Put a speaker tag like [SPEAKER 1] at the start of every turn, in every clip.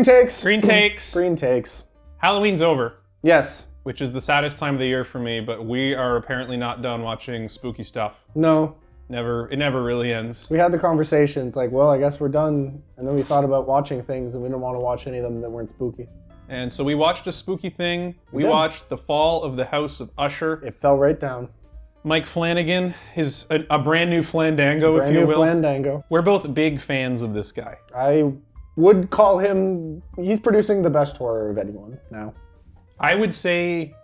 [SPEAKER 1] takes.
[SPEAKER 2] Green takes.
[SPEAKER 1] Green takes.
[SPEAKER 2] Halloween's over,
[SPEAKER 1] Yes.
[SPEAKER 2] which is the saddest time of the year for me, but we are apparently not done watching spooky stuff.
[SPEAKER 1] No.
[SPEAKER 2] It never really ends.
[SPEAKER 1] We had the conversation. It's like, well, I guess we're done. And then we thought about watching things, and we didn't want to watch any of them that weren't spooky.
[SPEAKER 2] And so we watched a spooky thing. We
[SPEAKER 1] did.
[SPEAKER 2] watched The Fall of the House of Usher.
[SPEAKER 1] It fell right down.
[SPEAKER 2] Mike Flanagan, a brand new flandango, if you will.
[SPEAKER 1] Flandango.
[SPEAKER 2] We're both big fans of this guy.
[SPEAKER 1] I would call him, he's producing the best horror of anyone now.
[SPEAKER 2] I would say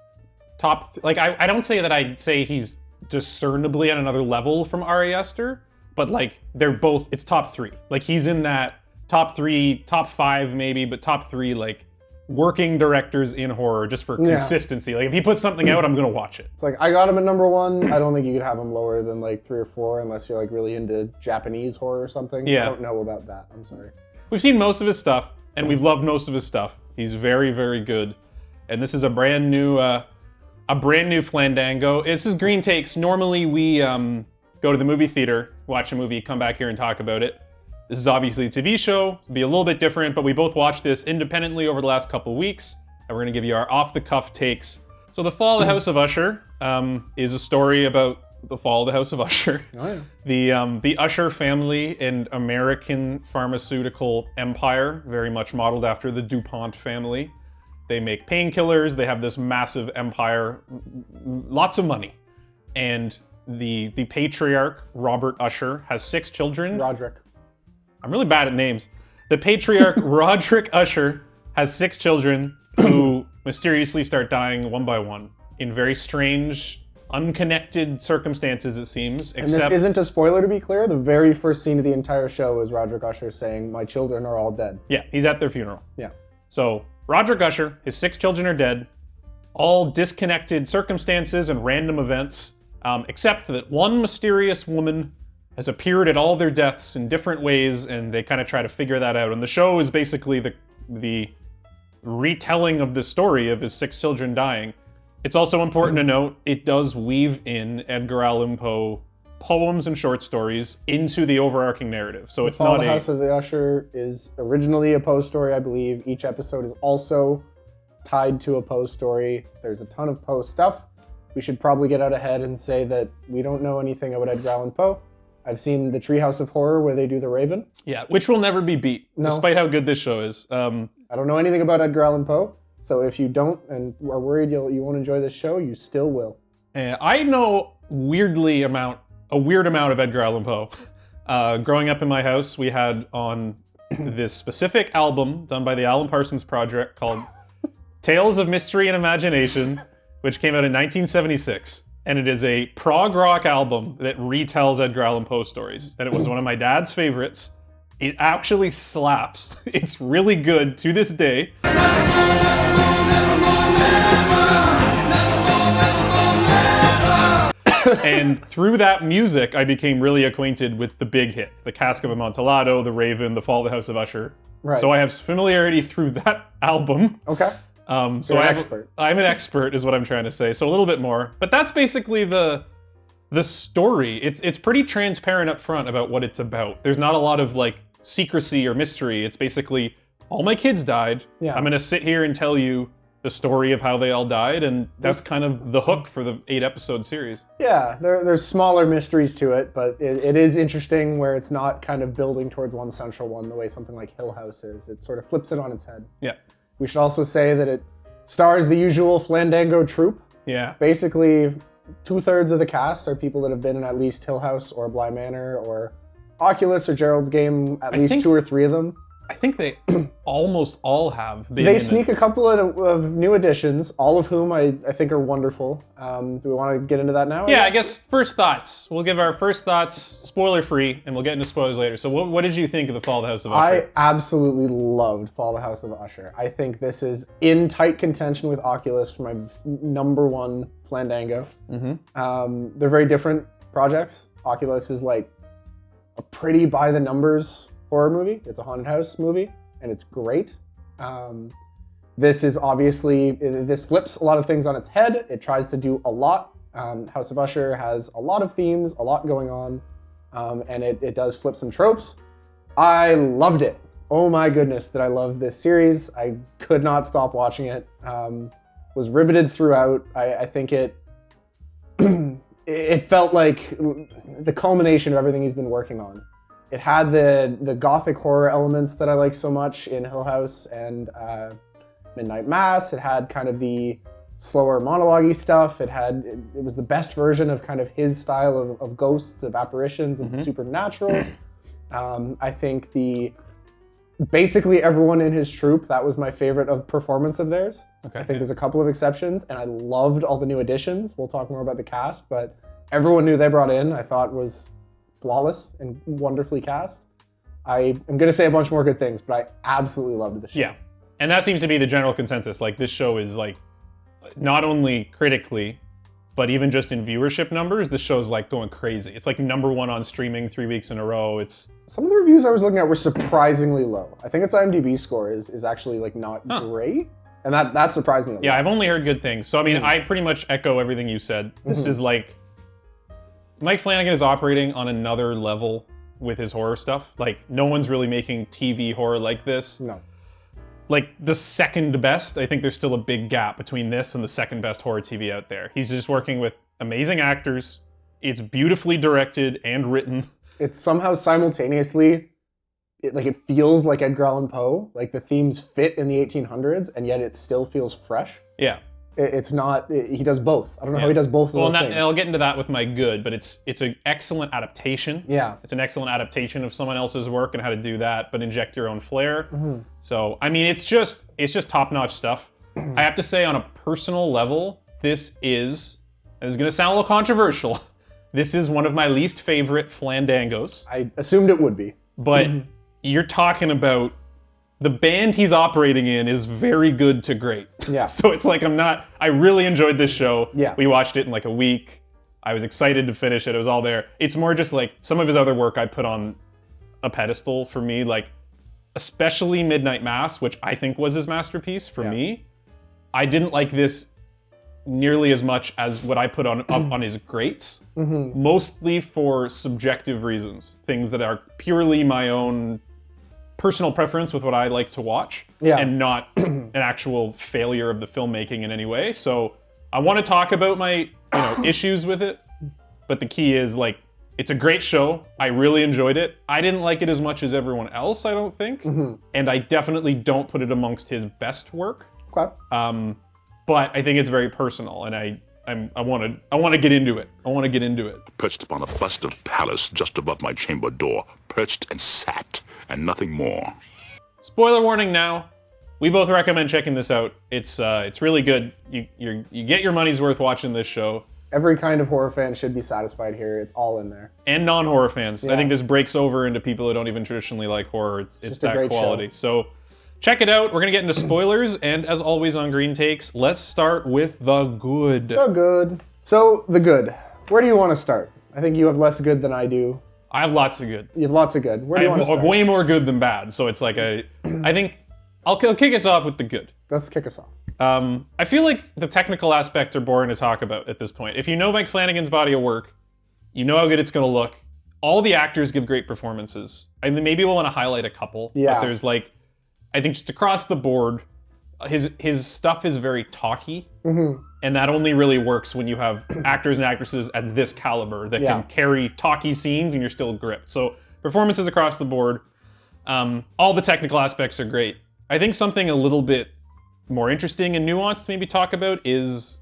[SPEAKER 2] I don't say that I'd say he's discernibly at another level from Ari Aster, but like they're both, it's top three. Like he's in that top three, top five maybe, but top three like working directors in horror just for consistency. Like if he puts something out, I'm gonna watch it.
[SPEAKER 1] It's like, I got him at number one. I don't think you could have him lower than like 3 or 4 unless you're like really into Japanese horror or something.
[SPEAKER 2] Yeah.
[SPEAKER 1] I don't know about that. I'm sorry.
[SPEAKER 2] We've seen most of his stuff and we've loved most of his stuff. He's very, very good. And this is a brand new flandango. This is Green Takes. Normally we go to the movie theater, watch a movie, come back here and talk about it. This is obviously a TV show, it'll be a little bit different, but we both watched this independently over the last couple weeks, and we're gonna give you our off-the-cuff takes. So The Fall of the House of Usher is a story about the fall of the House of Usher.
[SPEAKER 1] Oh, yeah.
[SPEAKER 2] The Usher family, an American pharmaceutical empire, very much modeled after the DuPont family. They make painkillers, they have this massive empire, lots of money. And the patriarch, Robert Usher, has 6 children.
[SPEAKER 1] Roderick.
[SPEAKER 2] I'm really bad at names. The patriarch, Roderick Usher, has 6 children who mysteriously start dying one by one in very strange, unconnected circumstances, it seems.
[SPEAKER 1] And this isn't a spoiler, to be clear. The very first scene of the entire show is Roderick Usher saying, "My children are all dead."
[SPEAKER 2] Yeah, he's at their funeral.
[SPEAKER 1] Yeah.
[SPEAKER 2] So Roderick Usher, his 6 children are dead, all disconnected circumstances and random events, except that one mysterious woman has appeared at all their deaths in different ways, and they kind of try to figure that out. And the show is basically the retelling of the story of his 6 children dying. It's also important to note, it does weave in Edgar Allan Poe poems and short stories into the overarching narrative. So it's not
[SPEAKER 1] The House of the Usher is originally a Poe story, I believe. Each episode is also tied to a Poe story. There's a ton of Poe stuff. We should probably get out ahead and say that we don't know anything about Edgar Allan Poe. I've seen the Treehouse of Horror where they do the Raven.
[SPEAKER 2] Yeah, which will never be beat, despite how good this show is.
[SPEAKER 1] I don't know anything about Edgar Allan Poe, so if you don't and are worried you won't enjoy this show, you still will.
[SPEAKER 2] I know a weird amount of Edgar Allan Poe. Growing up in my house, we had on this specific album done by the Alan Parsons Project called Tales of Mystery and Imagination, which came out in 1976. And it is a prog rock album that retells Edgar Allan Poe stories. And it was one of my dad's favorites. It actually slaps. It's really good to this day. And through that music, I became really acquainted with the big hits. The Cask of Amontillado, The Raven, The Fall of the House of Usher.
[SPEAKER 1] Right.
[SPEAKER 2] So I have familiarity through that album.
[SPEAKER 1] Okay.
[SPEAKER 2] So
[SPEAKER 1] You're an expert.
[SPEAKER 2] I'm an expert is what I'm trying to say. So a little bit more. But that's basically the story. It's pretty transparent up front about what it's about. There's not a lot of like secrecy or mystery. It's basically all my kids died.
[SPEAKER 1] Yeah.
[SPEAKER 2] I'm gonna sit here and tell you the story of how they all died, and that's kind of the hook for the 8-episode series.
[SPEAKER 1] Yeah, there's smaller mysteries to it, but it is interesting where it's not kind of building towards one central one the way something like Hill House is. It sort of flips it on its head.
[SPEAKER 2] Yeah.
[SPEAKER 1] We should also say that it stars the usual Flandango troupe.
[SPEAKER 2] Yeah.
[SPEAKER 1] Basically, 2/3 of the cast are people that have been in at least Hill House or Bly Manor or Oculus or Gerald's Game, at least 2 or 3 of them.
[SPEAKER 2] I think they almost all have been.
[SPEAKER 1] They sneak a couple of new additions, all of whom I think are wonderful. Do we want to get into that now?
[SPEAKER 2] Yeah, I guess first thoughts. We'll give our first thoughts, spoiler-free, and we'll get into spoilers later. So what did you think of The Fall of the House of Usher?
[SPEAKER 1] I absolutely loved Fall of the House of Usher. I think this is in tight contention with Oculus for my number 1 Flandango. Mm-hmm. They're very different projects. Oculus is like a pretty by-the-numbers horror movie. It's a haunted house movie, and it's great. This is obviously, this flips a lot of things on its head. It tries to do a lot. House of Usher has a lot of themes, a lot going on, and it does flip some tropes. I loved it. oh my goodness, did I love this series. I could not stop watching it. Was riveted throughout. I think it it felt like the culmination of everything he's been working on. It had the gothic horror elements that I like so much in Hill House and Midnight Mass. It had kind of the slower monologue-y stuff. It was the best version of kind of his style of ghosts, of apparitions, of the supernatural. I think basically everyone in his troupe, that was my favorite of performance of theirs. Okay, I think there's a couple of exceptions, and I loved all the new additions. We'll talk more about the cast, but everyone new they brought in I thought was flawless and wonderfully cast. I am going to say a bunch more good things, but I absolutely loved the show.
[SPEAKER 2] Yeah, and that seems to be the general consensus. Like, this show is like, not only critically, but even just in viewership numbers, this show's like going crazy. It's like #1 on streaming 3 weeks in a row.
[SPEAKER 1] Some of the reviews I was looking at were surprisingly low. I think its IMDb score is actually like not great, and that surprised me a lot.
[SPEAKER 2] Yeah, I've only heard good things. So I mean, I pretty much echo everything you said. This is like, Mike Flanagan is operating on another level with his horror stuff. Like, no one's really making TV horror like this.
[SPEAKER 1] No.
[SPEAKER 2] Like, the second best, I think there's still a big gap between this and the second best horror TV out there. He's just working with amazing actors. It's beautifully directed and written.
[SPEAKER 1] It's somehow simultaneously, it feels like Edgar Allan Poe. Like, the themes fit in the 1800s, and yet it still feels fresh.
[SPEAKER 2] Yeah.
[SPEAKER 1] It's not, he does both. I don't know how he does both of those things.
[SPEAKER 2] And I'll get into that with my good, but it's an excellent adaptation.
[SPEAKER 1] Yeah.
[SPEAKER 2] It's an excellent adaptation of someone else's work and how to do that, but inject your own flair. So, I mean, it's just top-notch stuff. I have to say, on a personal level, this is going to sound a little controversial, this is one of my least favorite flandangos.
[SPEAKER 1] I assumed it would be.
[SPEAKER 2] But you're talking about the band he's operating in is very good to great.
[SPEAKER 1] Yeah.
[SPEAKER 2] So it's like, I really enjoyed this show.
[SPEAKER 1] Yeah.
[SPEAKER 2] We watched it in like a week. I was excited to finish it. It was all there. It's more just like some of his other work I put on a pedestal for me, like especially Midnight Mass, which I think was his masterpiece for me. I didn't like this nearly as much as what I put up on his greats, mostly for subjective reasons, things that are purely my own personal preference with what I like to watch, and not an actual failure of the filmmaking in any way. So I want to talk about my issues with it, but the key is, like, it's a great show. I really enjoyed it. I didn't like it as much as everyone else, I don't think, and I definitely don't put it amongst his best work.
[SPEAKER 1] Okay.
[SPEAKER 2] But I think it's very personal, and I want to get into it. I want to get into it.
[SPEAKER 3] Perched upon a bust of Pallas just above my chamber door, perched and sat, and nothing more.
[SPEAKER 2] Spoiler warning now. We both recommend checking this out. It's really good. You get your money's worth watching this show.
[SPEAKER 1] Every kind of horror fan should be satisfied here. It's all in there.
[SPEAKER 2] And non-horror fans.
[SPEAKER 1] Yeah.
[SPEAKER 2] I think this breaks over into people who don't even traditionally like horror. It's
[SPEAKER 1] just a
[SPEAKER 2] that
[SPEAKER 1] great
[SPEAKER 2] quality.
[SPEAKER 1] show.
[SPEAKER 2] So check it out. We're going to get into spoilers. And as always on Green Takes, let's start with the good.
[SPEAKER 1] The good. So, the good. Where do you want to start? I think you have less good than I do.
[SPEAKER 2] I have lots of good.
[SPEAKER 1] You have lots of good. Where do you want to start?
[SPEAKER 2] Way more good than bad. So it's like I think I'll kick us off with the good.
[SPEAKER 1] Let's kick us off.
[SPEAKER 2] I feel like the technical aspects are boring to talk about at this point. If you know Mike Flanagan's body of work, you know how good it's going to look. All the actors give great performances. And maybe we'll want to highlight a couple.
[SPEAKER 1] Yeah.
[SPEAKER 2] But there's like, I think just across the board, his stuff is very talky. And that only really works when you have actors and actresses at this caliber that can carry talky scenes and you're still gripped. So performances across the board. All the technical aspects are great. I think something a little bit more interesting and nuanced to maybe talk about is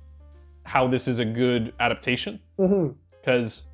[SPEAKER 2] how this is a good adaptation. Because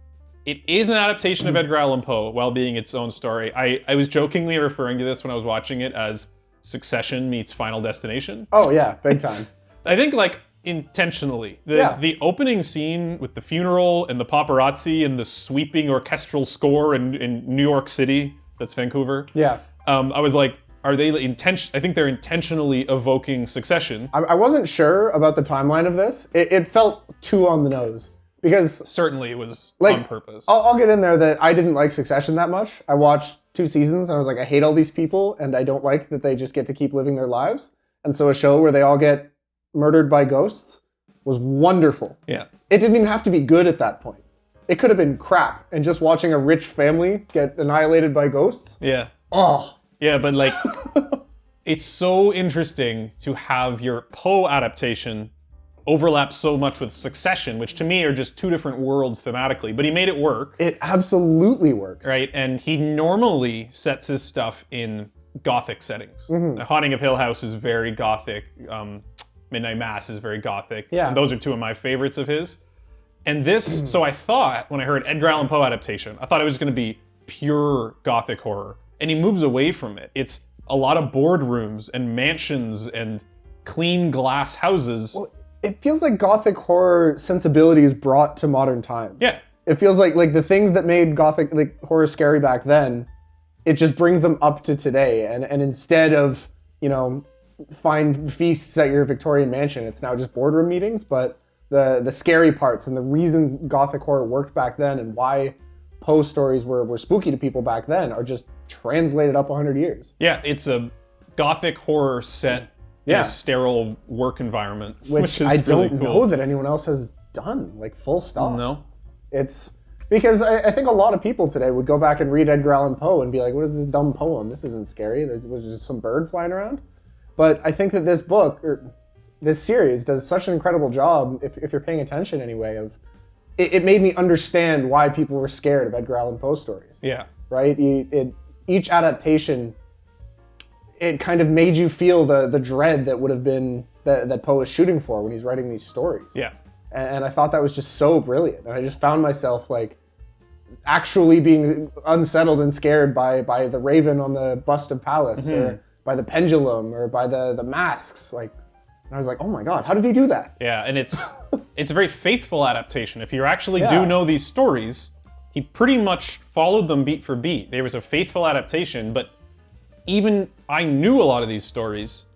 [SPEAKER 2] it is an adaptation of Edgar Allan Poe while being its own story. I was jokingly referring to this when I was watching it as Succession meets Final Destination.
[SPEAKER 1] Oh yeah, big time.
[SPEAKER 2] I think like intentionally. The opening scene with the funeral and the paparazzi and the sweeping orchestral score in New York City, that's Vancouver.
[SPEAKER 1] Yeah.
[SPEAKER 2] I was like, are they I think they're intentionally evoking Succession.
[SPEAKER 1] I wasn't sure about the timeline of this. It felt too on the nose. Because
[SPEAKER 2] certainly it was
[SPEAKER 1] like,
[SPEAKER 2] on purpose.
[SPEAKER 1] I'll get in there that I didn't like Succession that much. I watched 2 seasons and I was like, I hate all these people and I don't like that they just get to keep living their lives. And so a show where they all get murdered by ghosts was wonderful.
[SPEAKER 2] Yeah.
[SPEAKER 1] It didn't even have to be good at that point. It could have been crap and just watching a rich family get annihilated by ghosts.
[SPEAKER 2] Yeah.
[SPEAKER 1] Oh.
[SPEAKER 2] Yeah, but like, it's so interesting to have your Poe adaptation overlap so much with Succession, which to me are just two different worlds thematically, but he made it work.
[SPEAKER 1] It absolutely works.
[SPEAKER 2] Right, and he normally sets his stuff in Gothic settings. The Haunting of Hill House is very Gothic. Midnight Mass is very Gothic.
[SPEAKER 1] Yeah.
[SPEAKER 2] And those are two of my favorites of his. And this, so I thought, when I heard Edgar Allan Poe adaptation, I thought it was going to be pure Gothic horror. And he moves away from it. It's a lot of boardrooms and mansions and clean glass houses.
[SPEAKER 1] Well, it feels like Gothic horror sensibilities brought to modern times.
[SPEAKER 2] Yeah.
[SPEAKER 1] It feels like the things that made Gothic horror scary back then, it just brings them up to today. And instead of, find feasts at your Victorian mansion, it's now just boardroom meetings. But the scary parts and the reasons Gothic horror worked back then and why Poe stories were spooky to people back then are just translated up 100 years.
[SPEAKER 2] Yeah, it's a Gothic horror set in a sterile work environment, which is
[SPEAKER 1] I don't
[SPEAKER 2] really cool.
[SPEAKER 1] know that anyone else has done, full stop.
[SPEAKER 2] No.
[SPEAKER 1] It's because I think a lot of people today would go back and read Edgar Allan Poe and be like, what is this dumb poem? This isn't scary. There's just some bird flying around. But I think that this book, or this series, does such an incredible job, if you're paying attention anyway, of it made me understand why people were scared of Edgar Allan Poe stories.
[SPEAKER 2] Yeah.
[SPEAKER 1] Right? Each adaptation, it kind of made you feel the dread that would have been that Poe is shooting for when he's writing these stories.
[SPEAKER 2] Yeah.
[SPEAKER 1] And I thought that was just so brilliant. And I just found myself actually being unsettled and scared by the raven on the bust of Pallas, or by the pendulum, or by the masks. And I was like, oh my God, how did he do that?
[SPEAKER 2] Yeah, and it's a very faithful adaptation. If you actually do know these stories, he pretty much followed them beat for beat. There was a faithful adaptation, but even I knew a lot of these stories,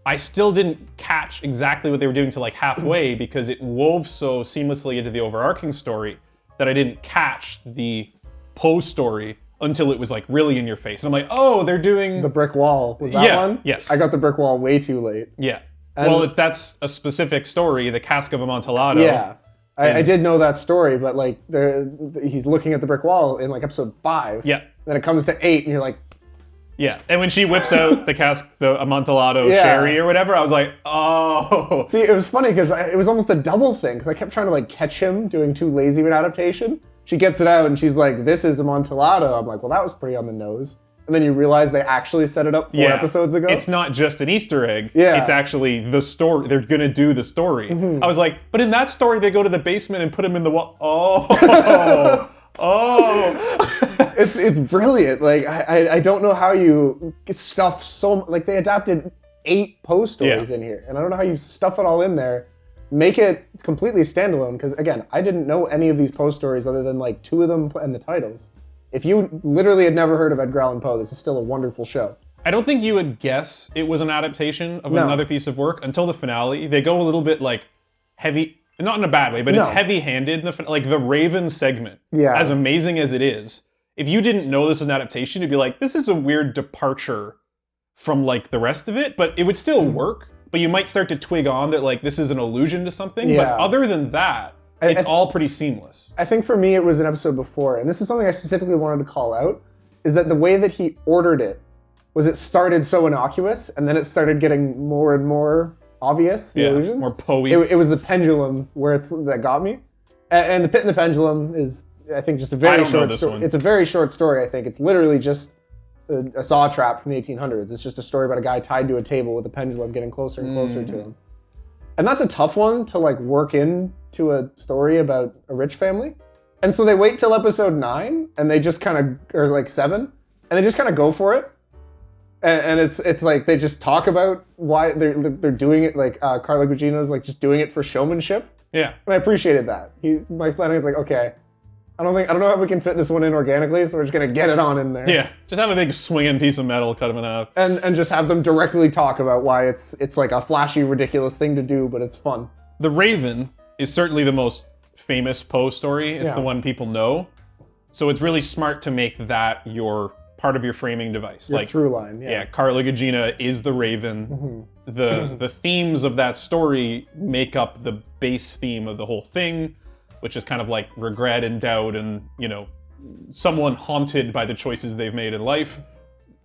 [SPEAKER 2] I still didn't catch exactly what they were doing till halfway because it wove so seamlessly into the overarching story that I didn't catch the Poe story until it was really in your face. And I'm like, oh, they're doing...
[SPEAKER 1] The brick wall. Was that one?
[SPEAKER 2] Yes.
[SPEAKER 1] I got the brick wall way too late.
[SPEAKER 2] Yeah. Well, that's a specific story, the Cask of Amontillado.
[SPEAKER 1] Yeah. I did know that story, but he's looking at the brick wall in episode 5.
[SPEAKER 2] Yeah.
[SPEAKER 1] Then it comes to 8 and you're like...
[SPEAKER 2] Yeah, and when she whips out the Amontillado sherry or whatever, I was like, oh.
[SPEAKER 1] See, it was funny because it was almost a double thing because I kept trying to catch him doing too lazy of an adaptation. She gets it out and she's like, this is Amontillado. I'm like, well, that was pretty on the nose. And then you realize they actually set it up 4 episodes ago.
[SPEAKER 2] It's not just an Easter egg.
[SPEAKER 1] Yeah.
[SPEAKER 2] It's actually the story. They're going to do the story. I was like, but in that story, they go to the basement and put him in the wall. Oh.
[SPEAKER 1] It's brilliant. I don't know how you stuff they adapted 8 Poe stories in here, and I don't know how you stuff it all in there, make it completely standalone. Because again, I didn't know any of these Poe stories other than 2 of them and the titles. If you literally had never heard of Edgar Allan Poe, this is still a wonderful show.
[SPEAKER 2] I don't think you would guess it was an adaptation of another piece of work until the finale. They go a little bit heavy. Not in a bad way, but it's heavy-handed. The Raven segment, as amazing as it is, if you didn't know this was an adaptation, you'd be like, this is a weird departure from the rest of it, but it would still work. But you might start to twig on that this is an allusion to something.
[SPEAKER 1] Yeah.
[SPEAKER 2] But other than that, it's all pretty seamless.
[SPEAKER 1] I think for me it was an episode before, and this is something I specifically wanted to call out, is that the way that he ordered it was it started so innocuous, and then it started getting more and more obvious, the illusions.
[SPEAKER 2] More Poe-ey.
[SPEAKER 1] It was the pendulum that got me. And The Pit and the Pendulum is, I think, just a very short story. It's a very short story, I think. It's literally just a saw trap from the 1800s. It's just a story about a guy tied to a table with a pendulum getting closer and closer to him. And that's a tough one to work into a story about a rich family. And so they wait till episode 9 and they just or 7, and they just kind of go for it. And it's they just talk about why they're doing it. Carla Gugino's just doing it for showmanship.
[SPEAKER 2] Yeah.
[SPEAKER 1] And I appreciated that. Mike Flanagan's okay, I don't know how we can fit this one in organically, so we're just gonna get it on in there.
[SPEAKER 2] Yeah, just have a big swinging piece of metal, cut them in half.
[SPEAKER 1] And just have them directly talk about why it's a flashy, ridiculous thing to do, but it's fun.
[SPEAKER 2] The Raven is certainly the most famous Poe story. It's the one people know. So it's really smart to make that your part of your framing device.
[SPEAKER 1] Your through line,
[SPEAKER 2] yeah. Carla Gugino is the Raven. The themes of that story make up the base theme of the whole thing, which is kind of regret and doubt and, someone haunted by the choices they've made in life.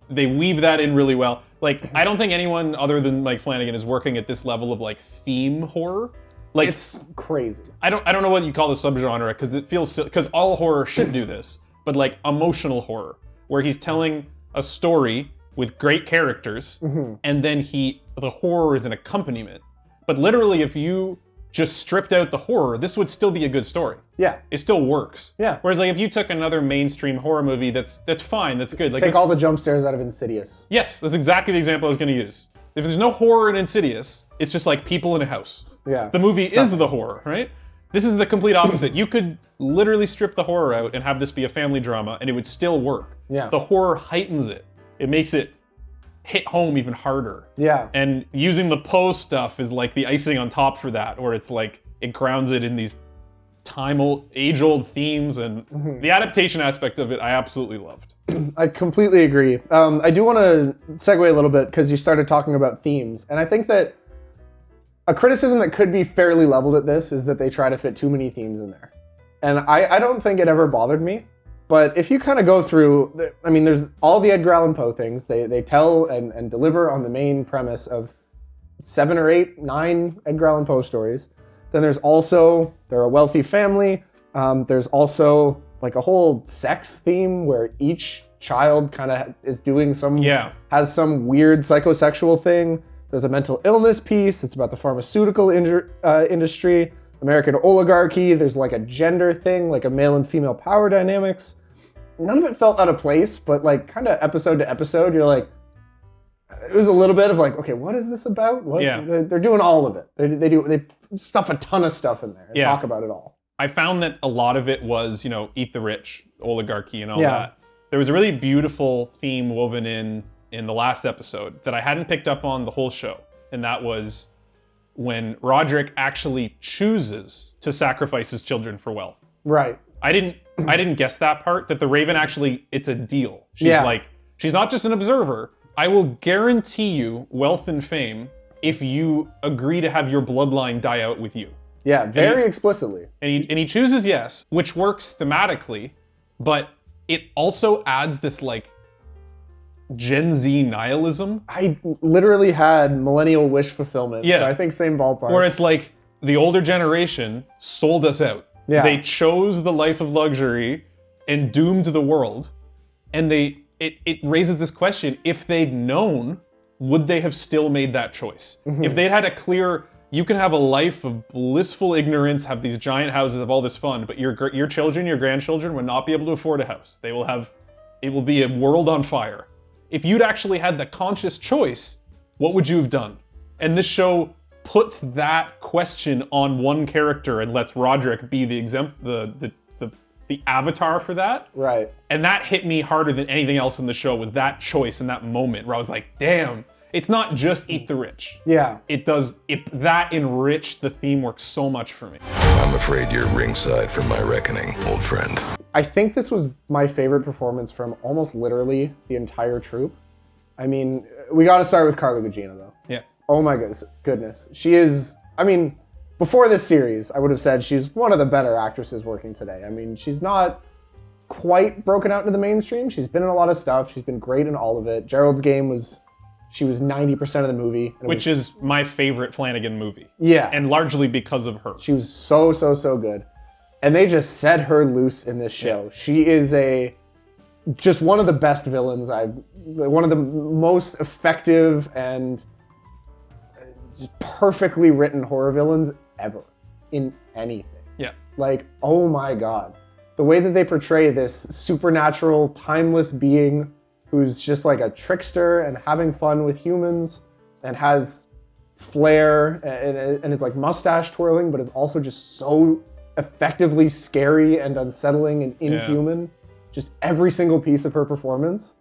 [SPEAKER 2] they weave that in really well. Like, I don't think anyone other than Mike Flanagan is working at this level of like theme horror. Like,
[SPEAKER 1] It's crazy.
[SPEAKER 2] I don't know what you call the subgenre because it feels because all horror should do this, but like emotional horror, where he's telling a story with great characters, and then the horror is an accompaniment. But literally, if you just stripped out the horror, this would still be a good story.
[SPEAKER 1] Yeah.
[SPEAKER 2] It still works.
[SPEAKER 1] Yeah.
[SPEAKER 2] Whereas like if you took another mainstream horror movie, that's fine, that's good. Like
[SPEAKER 1] Take all the jump scares out of Insidious.
[SPEAKER 2] Yes, that's exactly the example I was going to use. If there's no horror in Insidious, it's just like people in a house.
[SPEAKER 1] Yeah.
[SPEAKER 2] The movie is the horror, right? This is the complete opposite. You could literally strip the horror out and have this be a family drama, and it would still work.
[SPEAKER 1] Yeah.
[SPEAKER 2] The horror heightens it. It makes it hit home even harder.
[SPEAKER 1] Yeah.
[SPEAKER 2] And using the Poe stuff is like the icing on top for that, or it's like it grounds it in these age-old themes, and the adaptation aspect of it I absolutely loved.
[SPEAKER 1] I completely agree. I do want to segue a little bit because you started talking about themes, and I think that a criticism that could be fairly leveled at this is that they try to fit too many themes in there. And I don't think it ever bothered me, but if you kind of go through, I mean, there's all the Edgar Allan Poe things. They tell and deliver on the main premise of 7 or 8, 9 Edgar Allan Poe stories. Then there's also, they're a wealthy family. There's also like a whole sex theme where each child kind of is doing has some weird psychosexual thing. There's a mental illness piece. It's about the pharmaceutical industry, American oligarchy. There's like a gender thing, like a male and female power dynamics. None of it felt out of place, but like kind of episode to episode, you're like, it was a little bit of like, okay, what is this about? What?
[SPEAKER 2] Yeah.
[SPEAKER 1] They're doing all of it. They stuff a ton of stuff in there and talk about it all.
[SPEAKER 2] I found that a lot of it was, eat the rich, oligarchy, and all that. There was a really beautiful theme woven in the last episode that I hadn't picked up on the whole show, and that was when Roderick actually chooses to sacrifice his children for wealth.
[SPEAKER 1] Right.
[SPEAKER 2] I didn't guess that part, that the Raven actually, it's a deal. She's like, she's not just an observer. I will guarantee you wealth and fame if you agree to have your bloodline die out with you.
[SPEAKER 1] Yeah, very explicitly.
[SPEAKER 2] And he chooses yes, which works thematically, but it also adds this like Gen Z nihilism.
[SPEAKER 1] I literally had millennial wish fulfillment, so I think same ballpark.
[SPEAKER 2] Where it's like the older generation sold us out.
[SPEAKER 1] Yeah.
[SPEAKER 2] They chose the life of luxury and doomed the world, and it raises this question: if they'd known, would they have still made that choice? If they'd had a clear, you can have a life of blissful ignorance, have these giant houses, have all this fun, but your children, your grandchildren would not be able to afford a house. It will be a world on fire. If you'd actually had the conscious choice, what would you have done? And this show puts that question on one character and lets Roderick be the avatar for that.
[SPEAKER 1] Right.
[SPEAKER 2] And that hit me harder than anything else in the show, was that choice and that moment where I was like, damn, it's not just eat the rich.
[SPEAKER 1] Yeah.
[SPEAKER 2] That enriched the theme work so much for me.
[SPEAKER 4] I'm afraid you're ringside for my reckoning, old friend.
[SPEAKER 1] I think this was my favorite performance from almost literally the entire troupe. I mean, we got to start with Carla Gugino, though.
[SPEAKER 2] Yeah.
[SPEAKER 1] Oh my goodness. She is, I mean, before this series, I would have said she's one of the better actresses working today. I mean, she's not quite broken out into the mainstream. She's been in a lot of stuff. She's been great in all of it. Gerald's Game she was 90% of the movie.
[SPEAKER 2] Which is my favorite Flanagan movie.
[SPEAKER 1] Yeah.
[SPEAKER 2] And largely because of her.
[SPEAKER 1] She was so good. And they just set her loose in this show. Yeah. She is just one of the best villains. One of the most effective and just perfectly written horror villains ever in anything.
[SPEAKER 2] Yeah.
[SPEAKER 1] Like, oh my God. The way that they portray this supernatural, timeless being who's just like a trickster and having fun with humans and has flair and is like mustache twirling, but is also just so effectively scary and unsettling and inhuman. Yeah. Just every single piece of her performance.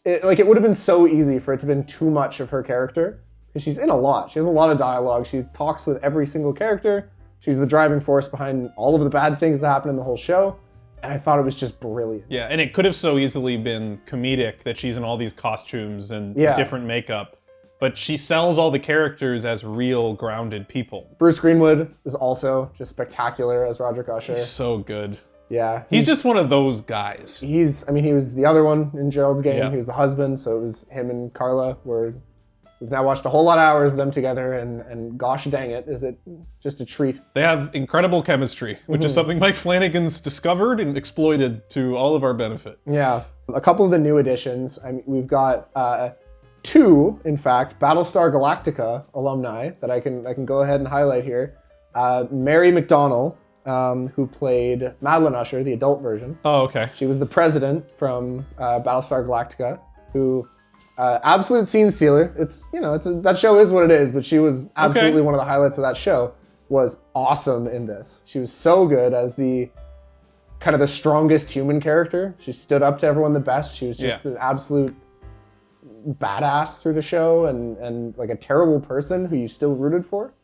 [SPEAKER 1] It would have been so easy for it to have been too much of her character, because she's in a lot. She has a lot of dialogue. She talks with every single character. She's the driving force behind all of the bad things that happen in the whole show. And I thought it was just brilliant.
[SPEAKER 2] Yeah, and it could have so easily been comedic that she's in all these costumes and different makeup, but she sells all the characters as real, grounded people.
[SPEAKER 1] Bruce Greenwood is also just spectacular as Roderick Usher.
[SPEAKER 2] He's so good.
[SPEAKER 1] Yeah.
[SPEAKER 2] He's just one of those guys.
[SPEAKER 1] He was the other one in Gerald's Game.
[SPEAKER 2] Yeah.
[SPEAKER 1] He was the husband, so it was him and Carla. We've now watched a whole lot of hours of them together, and gosh dang it, is it just a treat.
[SPEAKER 2] They have incredible chemistry, which is something Mike Flanagan's discovered and exploited to all of our benefit.
[SPEAKER 1] Yeah. A couple of the new additions. we've got 2, in fact, Battlestar Galactica alumni that I can go ahead and highlight here. Mary McDonnell, who played Madeline Usher, the adult version.
[SPEAKER 2] Oh, okay.
[SPEAKER 1] She was the president from Battlestar Galactica, who absolute scene stealer. That show is what it is, but she was absolutely one of the highlights of that show. Was awesome in this. She was so good as the kind of the strongest human character. She stood up to everyone the best. She was just an absolute badass through the show and like a terrible person who you still rooted for.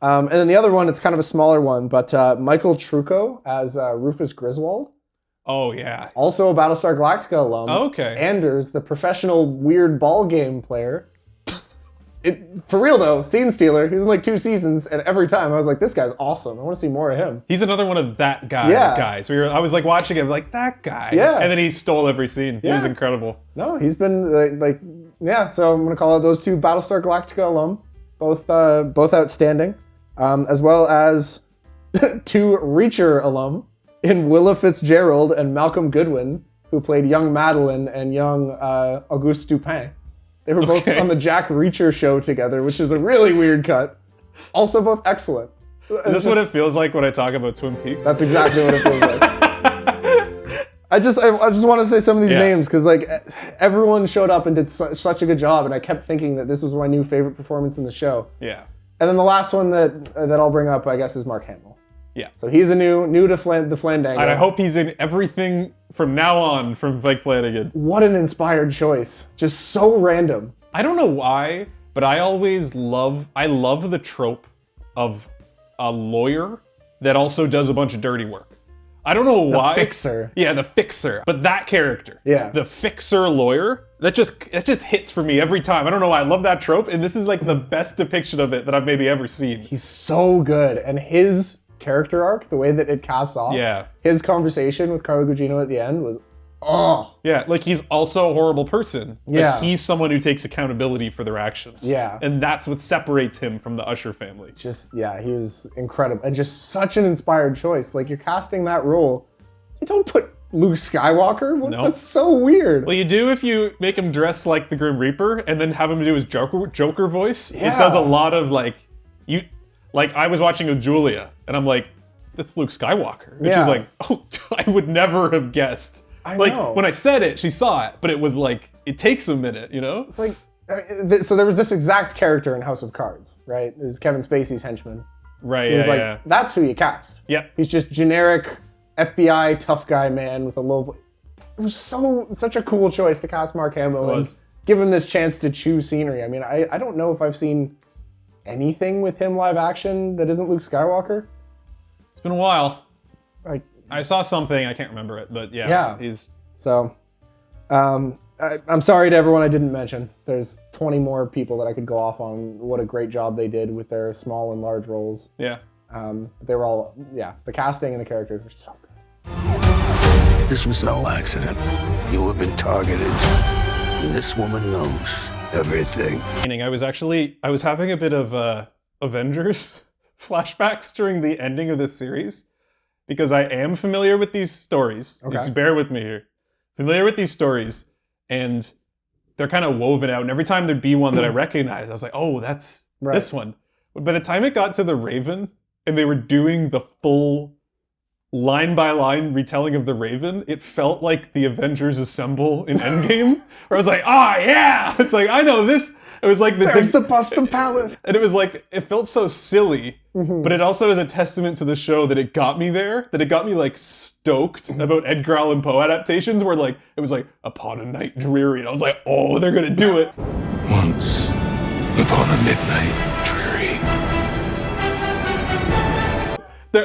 [SPEAKER 1] And then the other one, it's kind of a smaller one, but Michael Trucco as Rufus Griswold.
[SPEAKER 2] Oh, yeah.
[SPEAKER 1] Also a Battlestar Galactica alum.
[SPEAKER 2] Okay.
[SPEAKER 1] Anders, the professional weird ball game player. For real though, scene stealer. He was in like 2 seasons, and every time I was like, this guy's awesome. I want to see more of him.
[SPEAKER 2] He's another one of that guy guys. I was like watching him like, that guy.
[SPEAKER 1] Yeah.
[SPEAKER 2] And then he stole every scene. He was
[SPEAKER 1] Yeah.
[SPEAKER 2] incredible.
[SPEAKER 1] No, he's been so I'm going to call out those 2 Battlestar Galactica alum. Both outstanding. As well as 2 Reacher alum in Willa Fitzgerald and Malcolm Goodwin, who played young Madeline and young Auguste Dupin. They were both on the Jack Reacher show together, which is a really weird cut. Also both excellent.
[SPEAKER 2] Is this what it feels like when I talk about Twin Peaks?
[SPEAKER 1] That's exactly what it feels like. I just want to say some of these names because like everyone showed up and did such a good job, and I kept thinking that this was my new favorite performance in the show.
[SPEAKER 2] Yeah.
[SPEAKER 1] And then the last one that I'll bring up, I guess, is Mark Hamill.
[SPEAKER 2] Yeah.
[SPEAKER 1] So he's a new to the Flandango.
[SPEAKER 2] And I hope he's in everything from now on from Mike Flanagan.
[SPEAKER 1] What an inspired choice. Just so random.
[SPEAKER 2] I don't know why, but I love the trope of a lawyer that also does a bunch of dirty work. I don't know why.
[SPEAKER 1] The fixer.
[SPEAKER 2] Yeah, the fixer. But that character.
[SPEAKER 1] Yeah.
[SPEAKER 2] The fixer lawyer. That just hits for me every time. I don't know why. I love that trope, and this is like the best depiction of it that I've maybe ever seen.
[SPEAKER 1] He's so good. And his character arc, the way that it caps off.
[SPEAKER 2] Yeah.
[SPEAKER 1] His conversation with Carla Gugino at the end was,
[SPEAKER 2] Yeah, like he's also a horrible person. But
[SPEAKER 1] Yeah.
[SPEAKER 2] he's someone who takes accountability for their actions.
[SPEAKER 1] Yeah.
[SPEAKER 2] And that's what separates him from the Usher family.
[SPEAKER 1] he was incredible. And just such an inspired choice. Like, you're casting that role. You don't put Luke Skywalker?
[SPEAKER 2] No.
[SPEAKER 1] That's so weird.
[SPEAKER 2] Well, you do if you make him dress like the Grim Reaper and then have him do his Joker voice.
[SPEAKER 1] Yeah.
[SPEAKER 2] It does a lot of I was watching with Julia and I'm like, that's Luke Skywalker. And
[SPEAKER 1] Yeah.
[SPEAKER 2] she's like, oh, I would never have guessed.
[SPEAKER 1] I
[SPEAKER 2] like
[SPEAKER 1] know.
[SPEAKER 2] when I said it, she saw it, but it was like, it takes a minute, you know?
[SPEAKER 1] It's like, so there was this exact character in House of Cards, right? It was Kevin Spacey's henchman.
[SPEAKER 2] Right,
[SPEAKER 1] It was like,
[SPEAKER 2] yeah.
[SPEAKER 1] that's who you cast.
[SPEAKER 2] Yep.
[SPEAKER 1] He's just generic FBI tough guy man with a low voice. It was such a cool choice to cast Mark Hamill and
[SPEAKER 2] was.
[SPEAKER 1] give him this chance to choose scenery. I mean, I don't know if I've seen anything with him live action that isn't Luke Skywalker.
[SPEAKER 2] It's been a while.
[SPEAKER 1] Like,
[SPEAKER 2] I saw something, I can't remember it, but
[SPEAKER 1] Yeah.
[SPEAKER 2] he's...
[SPEAKER 1] so, I'm sorry to everyone I didn't mention. There's 20 more people that I could go off on what a great job they did with their small and large roles.
[SPEAKER 2] Yeah.
[SPEAKER 1] They were all, the casting and the characters were so good.
[SPEAKER 5] This was no accident. You have been targeted. And this woman knows everything.
[SPEAKER 2] I was having a bit of Avengers flashbacks during the ending of this series because I am familiar with these stories.
[SPEAKER 1] Okay.
[SPEAKER 2] Just bear with me here. Familiar with these stories, and they're kind of woven out. And every time there'd be one that I recognized, I was like, oh, that's this one. But by the time it got to the Raven, and they were doing the full line-by-line retelling of the Raven, it felt like the Avengers Assemble in Endgame, where I was like, yeah! It's like, I know this. It was like
[SPEAKER 1] There's the Bustam Palace.
[SPEAKER 2] and it was like, it felt so silly, but it also is a testament to the show that it got me there, that it got me like stoked about Edgar Allan Poe adaptations, where like, it was like, upon a night dreary, and I was like, oh, they're gonna do it.
[SPEAKER 4] Once, upon a midnight dreary.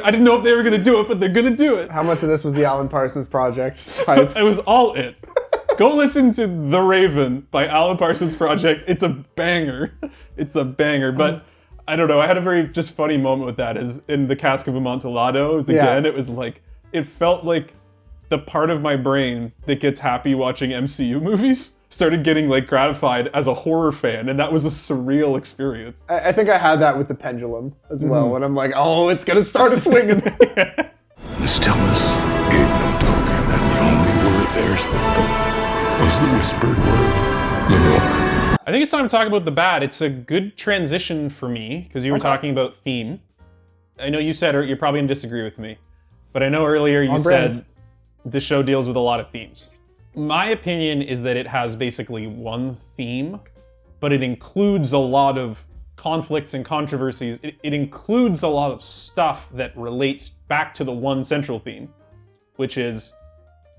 [SPEAKER 2] I didn't know if they were gonna do it, but they're gonna do it.
[SPEAKER 1] How much of this was the Alan Parsons Project hype?
[SPEAKER 2] It was all it. Go listen to The Raven by Alan Parsons Project. It's a banger. It's a banger. But I don't know. I had a very just funny moment with that. Is in the Cask of Amontillado. It was, again, it was like it felt like the part of my brain that gets happy watching MCU movies started getting like gratified as a horror fan, and that was a surreal experience.
[SPEAKER 1] I think I had that with the pendulum as well, when I'm like, oh, it's gonna start swinging.
[SPEAKER 4] The stillness gave no token, and the only word there spoken was the whispered word, Lenore.
[SPEAKER 2] I think it's time to talk about the bad. It's a good transition for me, because you were talking about theme. I know you said, or you're probably gonna disagree with me, but I know earlier you said the show deals with a lot of themes. My opinion is that it has basically one theme, but it includes a lot of conflicts and controversies. It includes a lot of stuff that relates back to the one central theme, which is,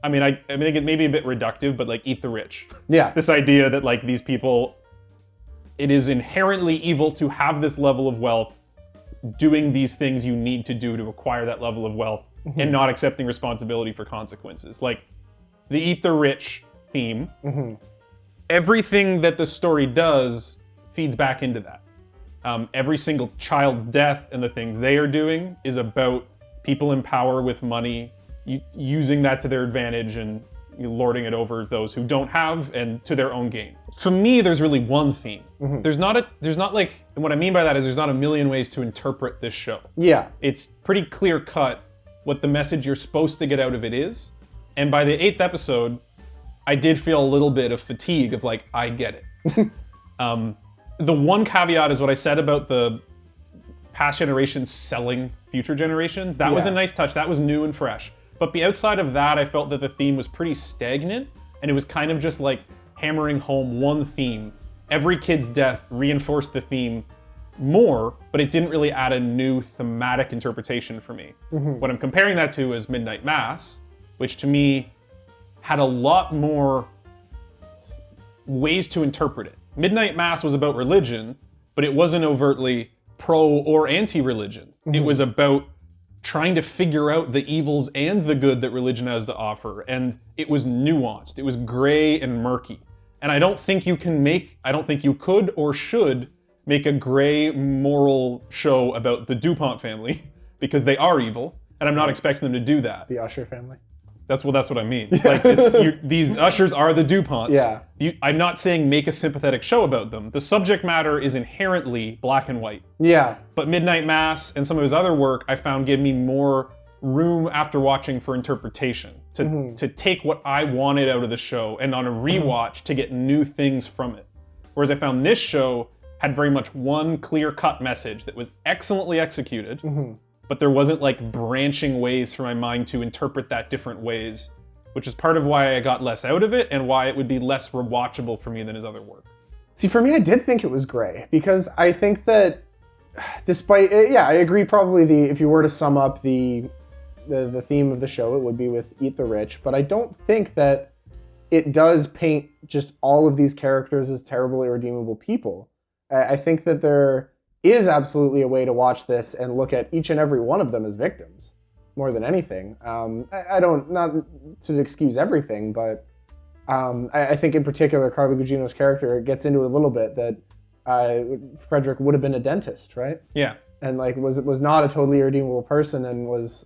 [SPEAKER 2] I think it may be a bit reductive, but like eat the rich.
[SPEAKER 1] Yeah.
[SPEAKER 2] This idea that like these people, it is inherently evil to have this level of wealth, doing these things you need to do to acquire that level of wealth, and not accepting responsibility for consequences. Like the eat the rich theme, everything that the story does feeds back into that. Every single child's death and the things they are doing is about people in power with money, using that to their advantage and lording it over those who don't have and to their own gain. For me, there's really one theme. There's not like, and what I mean by that is there's not a million ways to interpret this show.
[SPEAKER 1] Yeah.
[SPEAKER 2] It's pretty clear cut what the message you're supposed to get out of it is. And by the 8th episode, I did feel a little bit of fatigue of like, I get it. The one caveat is what I said about the past generations selling future generations. That was a nice touch. That was new and fresh. But outside of that, I felt that the theme was pretty stagnant, and it was kind of just like hammering home one theme. Every kid's death reinforced the theme more, but it didn't really add a new thematic interpretation for me. What I'm comparing that to is Midnight Mass, which to me had a lot more ways to interpret it. Midnight Mass was about religion, but it wasn't overtly pro or anti-religion. It was about trying to figure out the evils and the good that religion has to offer, and it was nuanced. It was gray and murky. And I don't think you could or should make a gray moral show about the DuPont family, because they are evil, and I'm not expecting them to do that.
[SPEAKER 1] The Usher family.
[SPEAKER 2] That's what I mean. Like these Ushers are the DuPonts.
[SPEAKER 1] Yeah.
[SPEAKER 2] I'm not saying make a sympathetic show about them. The subject matter is inherently black and white.
[SPEAKER 1] Yeah.
[SPEAKER 2] But Midnight Mass and some of his other work I found give me more room after watching for interpretation, to take what I wanted out of the show and on a rewatch to get new things from it. Whereas I found this show had very much one clear-cut message that was excellently executed, but there wasn't like branching ways for my mind to interpret that different ways, which is part of why I got less out of it and why it would be less rewatchable for me than his other work.
[SPEAKER 1] See, for me, I did think it was gray, because I think that despite, I agree probably if you were to sum up the theme of the show, it would be with Eat the Rich, but I don't think that it does paint just all of these characters as terrible, irredeemable people. I think that there is absolutely a way to watch this and look at each and every one of them as victims, more than anything. Not to excuse everything, but I think in particular, Carla Gugino's character gets into it a little bit that Frederick would have been a dentist, right?
[SPEAKER 2] Yeah.
[SPEAKER 1] And like was not a totally irredeemable person and was...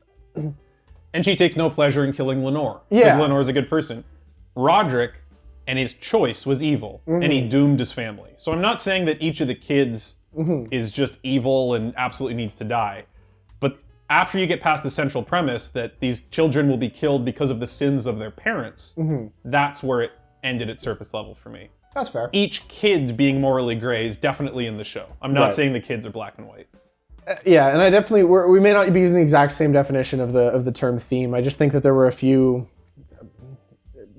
[SPEAKER 2] And she takes no pleasure in killing Lenore.
[SPEAKER 1] Yeah.
[SPEAKER 2] Because Lenore's a good person. Roderick and his choice was evil, and he doomed his family. So I'm not saying that each of the kids is just evil and absolutely needs to die. But after you get past the central premise that these children will be killed because of the sins of their parents, that's where it ended at surface level for me.
[SPEAKER 1] That's fair.
[SPEAKER 2] Each kid being morally gray is definitely in the show. I'm not saying the kids are black and white.
[SPEAKER 1] Yeah, and I definitely, we may not be using the exact same definition of the term theme. I just think that there were a few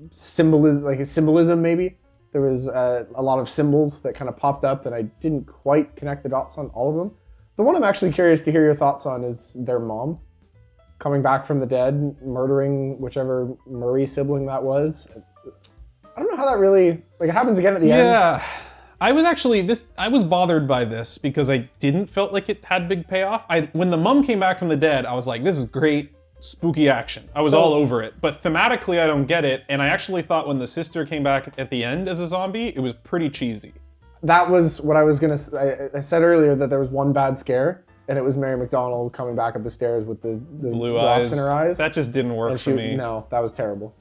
[SPEAKER 1] symbolism maybe. There was a lot of symbols that kind of popped up, and I didn't quite connect the dots on all of them. The one I'm actually curious to hear your thoughts on is their mom coming back from the dead, murdering whichever Murray sibling that was. I don't know how that really, it happens again at the end.
[SPEAKER 2] Yeah, I was bothered by this because I didn't felt like it had big payoff. When the mom came back from the dead, I was like, this is great, spooky action. I was all over it. But thematically, I don't get it. And I actually thought when the sister came back at the end as a zombie, it was pretty cheesy.
[SPEAKER 1] That was what I was gonna say. I said earlier that there was one bad scare. and it was Mary McDonnell coming back up the stairs with the
[SPEAKER 2] Blue
[SPEAKER 1] rocks
[SPEAKER 2] eyes.
[SPEAKER 1] in her eyes.
[SPEAKER 2] That just didn't work for me.
[SPEAKER 1] No, that was terrible.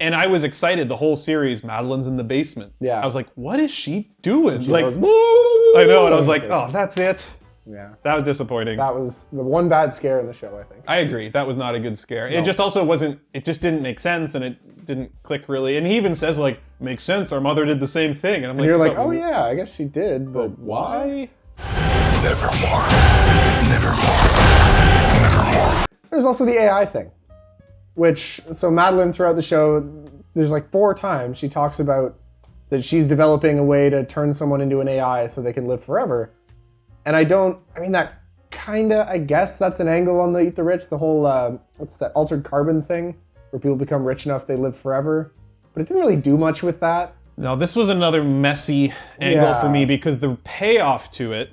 [SPEAKER 2] And I was excited the whole series. Madeline's in the basement.
[SPEAKER 1] Yeah.
[SPEAKER 2] I was like, what is she doing?
[SPEAKER 1] She
[SPEAKER 2] Like,
[SPEAKER 1] goes,
[SPEAKER 2] I know, and I was like,
[SPEAKER 1] That's it.
[SPEAKER 2] oh, that's it.
[SPEAKER 1] Yeah.
[SPEAKER 2] That was disappointing.
[SPEAKER 1] That was the one bad scare in the show, I think.
[SPEAKER 2] I agree. That was not a good scare.
[SPEAKER 1] No.
[SPEAKER 2] It just also wasn't, it just didn't make sense and it didn't click really. And he even says like, makes sense, our mother did the same thing. And I'm
[SPEAKER 1] And
[SPEAKER 2] like,
[SPEAKER 1] you're like,
[SPEAKER 2] but
[SPEAKER 1] oh yeah, I guess she did, but
[SPEAKER 2] why?
[SPEAKER 4] Nevermore. Nevermore. Nevermore.
[SPEAKER 1] There's also the AI thing, which, so Madeline throughout the show, there's like 4 times she talks about that she's developing a way to turn someone into an AI so they can live forever. And I mean, that kinda, I guess that's an angle on the Eat the Rich, the whole, what's that, altered carbon thing, where people become rich enough they live forever. But it didn't really do much with that.
[SPEAKER 2] No, this was another messy angle
[SPEAKER 1] Yeah.
[SPEAKER 2] for me because the payoff to it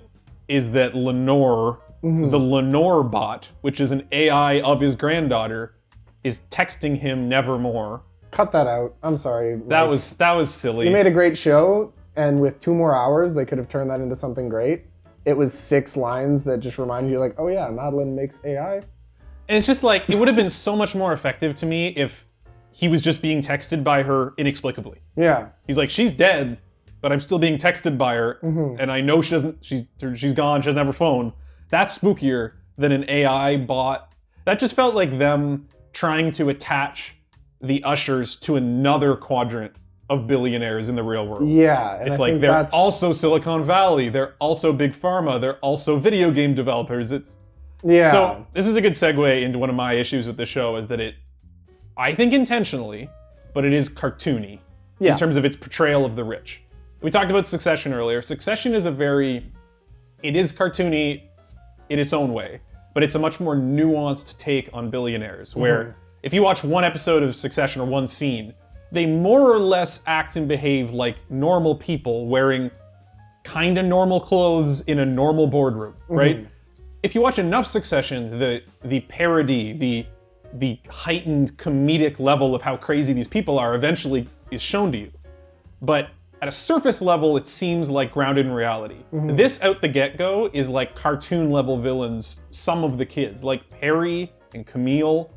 [SPEAKER 2] is that Lenore, the Lenore bot, which is an AI of his granddaughter, is texting him nevermore.
[SPEAKER 1] Cut that out. I'm sorry.
[SPEAKER 2] That
[SPEAKER 1] Like,
[SPEAKER 2] was silly.
[SPEAKER 1] you made a great show, and with 2 more hours, they could have turned that into something great. It was 6 lines that just reminded you, like, oh yeah, Madeline makes AI.
[SPEAKER 2] And it's just like, it would have been so much more effective to me if he was just being texted by her inexplicably.
[SPEAKER 1] Yeah.
[SPEAKER 2] He's like, she's dead, but I'm still being texted by her, and I know she's gone, she doesn't have her phone. That's spookier than an AI bot. That just felt like them trying to attach the Ushers to another quadrant of billionaires in the real world.
[SPEAKER 1] Yeah. And
[SPEAKER 2] It's
[SPEAKER 1] I
[SPEAKER 2] like,
[SPEAKER 1] think
[SPEAKER 2] they're
[SPEAKER 1] that's
[SPEAKER 2] also Silicon Valley, they're also Big Pharma, they're also video game developers.
[SPEAKER 1] yeah.
[SPEAKER 2] So this is a good segue into one of my issues with the show is that I think intentionally, but it is cartoony
[SPEAKER 1] Yeah.
[SPEAKER 2] in terms of its portrayal of the rich. We talked about Succession earlier. Succession is it is cartoony in its own way, but it's a much more nuanced take on billionaires where if you watch one episode of Succession or one scene, they more or less act and behave like normal people wearing kind of normal clothes in a normal boardroom, right? If you watch enough Succession, the parody, the heightened comedic level of how crazy these people are eventually is shown to you. But at a surface level, it seems like grounded in reality. This out the get-go is like cartoon level villains, some of the kids, like Harry and Camille,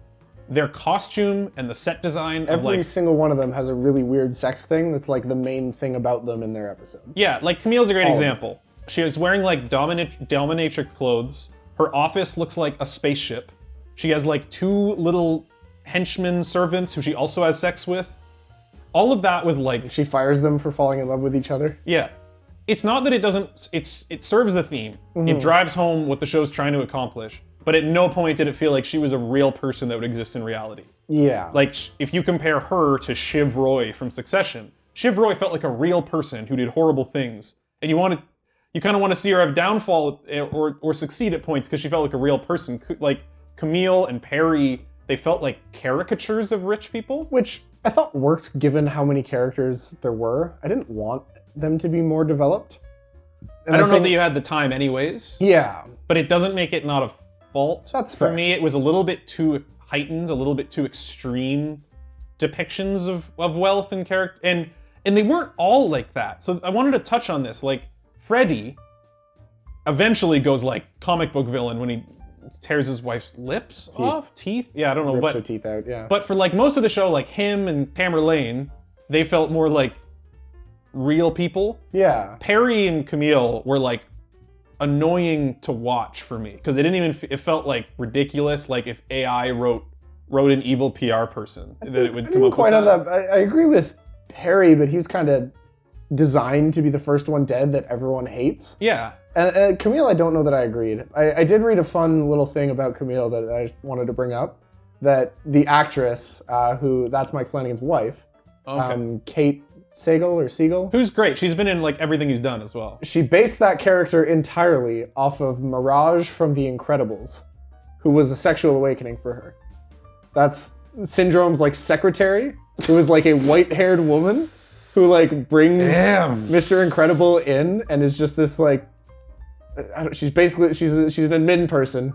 [SPEAKER 2] their costume and the set design of
[SPEAKER 1] Every
[SPEAKER 2] like,
[SPEAKER 1] single one of them has a really weird sex thing that's like the main thing about them in their episode.
[SPEAKER 2] yeah, like Camille's a great
[SPEAKER 1] All of them.
[SPEAKER 2] example. She was wearing like dominatrix clothes. Her office looks like a spaceship. She has like 2 little henchmen servants who she also has sex with. All of that was like,
[SPEAKER 1] She fires them for falling in love with each other.
[SPEAKER 2] yeah. It's not that it doesn't, it serves the theme. It drives home what the show's trying to accomplish. But at no point did it feel like she was a real person that would exist in reality.
[SPEAKER 1] Yeah.
[SPEAKER 2] Like, if you compare her to Shiv Roy from Succession, Shiv Roy felt like a real person who did horrible things. And you kind of want to see her have downfall or succeed at points because she felt like a real person. Like, Camille and Perry, they felt like caricatures of rich people.
[SPEAKER 1] Which I thought worked given how many characters there were. I didn't want them to be more developed. And
[SPEAKER 2] I don't know
[SPEAKER 1] think-
[SPEAKER 2] that you had the time anyways,
[SPEAKER 1] Yeah.
[SPEAKER 2] but it doesn't make it not a fault.
[SPEAKER 1] That's
[SPEAKER 2] For
[SPEAKER 1] fair.
[SPEAKER 2] me, it was a little bit too heightened, a little bit too extreme depictions of wealth and character. And they weren't all like that. So I wanted to touch on this. Like, Freddy eventually goes like comic book villain when he tears his wife's lips off? Teeth? Yeah, I don't know.
[SPEAKER 1] Rips
[SPEAKER 2] But
[SPEAKER 1] her teeth out, yeah.
[SPEAKER 2] But for like most of the show, like him and Tamara Lane, they felt more like real people.
[SPEAKER 1] Yeah.
[SPEAKER 2] Perry and Camille were like annoying to watch for me because it felt like ridiculous. Like if AI wrote an evil PR person, that it would
[SPEAKER 1] I
[SPEAKER 2] come
[SPEAKER 1] didn't
[SPEAKER 2] up
[SPEAKER 1] quite
[SPEAKER 2] with
[SPEAKER 1] have that. I agree with Perry, but he's kind of designed to be the first one dead that everyone hates.
[SPEAKER 2] Yeah.
[SPEAKER 1] And Camille, I don't know that I agreed. I did read a fun little thing about Camille that I just wanted to bring up. That the actress, that's Mike Flanagan's wife, Kate Siegel,
[SPEAKER 2] Who's great. She's been in like everything he's done as well.
[SPEAKER 1] she based that character entirely off of Mirage from The Incredibles, who was a sexual awakening for her. That's Syndrome's like secretary, who is like a white-haired woman who like brings Mr. Incredible in and is just this like, she's an admin person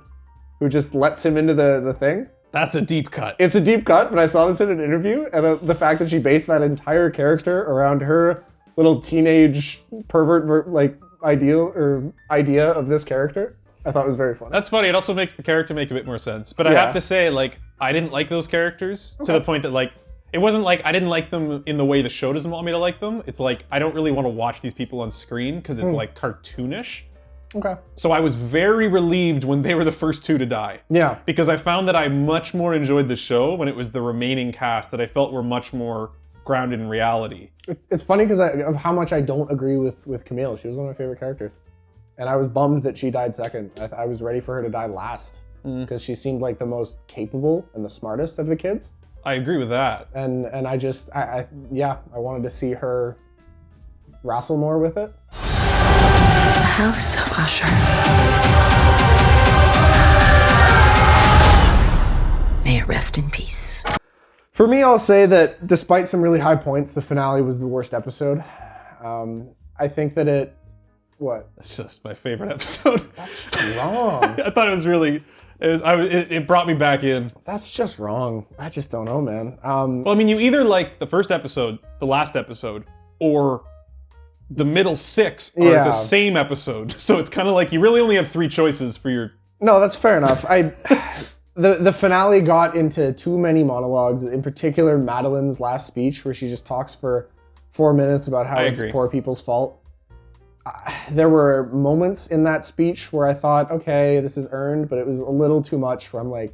[SPEAKER 1] who just lets him into the thing.
[SPEAKER 2] That's a deep cut.
[SPEAKER 1] It's a deep cut, but I saw this in an interview, and the fact that she based that entire character around her little teenage pervert idea of this character I thought it was very funny.
[SPEAKER 2] That's funny. It also makes the character make a bit more sense. But I have to say, like, I didn't like those characters to the point that, like, it wasn't like I didn't like them in the way the show doesn't want me to like them. It's like I don't really want to watch these people on screen because it's like cartoonish.
[SPEAKER 1] Okay.
[SPEAKER 2] So I was very relieved when they were the first two to die.
[SPEAKER 1] Yeah.
[SPEAKER 2] Because I found that I much more enjoyed the show when it was the remaining cast that I felt were much more grounded in reality.
[SPEAKER 1] It's funny because of how much I don't agree with Camille. She was one of my favorite characters. And I was bummed that she died second. I was ready for her to die last because she seemed like the most capable and the smartest of the kids.
[SPEAKER 2] I agree with that.
[SPEAKER 1] And I just, I wanted to see her wrestle more with it.
[SPEAKER 6] House of Usher. May it rest in peace.
[SPEAKER 1] For me, I'll say that despite some really high points, the finale was the worst episode. I think that what?
[SPEAKER 2] That's just my favorite episode.
[SPEAKER 1] That's just wrong.
[SPEAKER 2] I thought it was really, it brought me back in.
[SPEAKER 1] That's just wrong. I just don't know, man.
[SPEAKER 2] Well, I mean, you either like the first episode, the last episode, or the middle six are the same episode. So it's kind of like you really only have three choices for your...
[SPEAKER 1] No, that's fair enough. The finale got into too many monologues, in particular Madeline's last speech where she just talks for 4 minutes about how it's poor people's fault. There were moments in that speech where I thought, okay, this is earned, but it was a little too much where I'm like,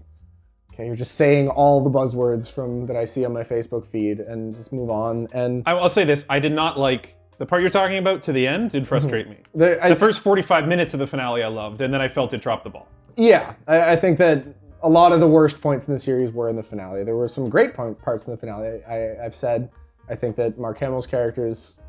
[SPEAKER 1] okay, you're just saying all the buzzwords that I see on my Facebook feed and just move on. And
[SPEAKER 2] I'll say this, I did not like, the part you're talking about to the end did frustrate me. The first 45 minutes of the finale I loved, and then I felt it dropped the ball.
[SPEAKER 1] Yeah, I think that a lot of the worst points in the series were in the finale. There were some great parts in the finale. I've said, I think that Mark Hamill's character's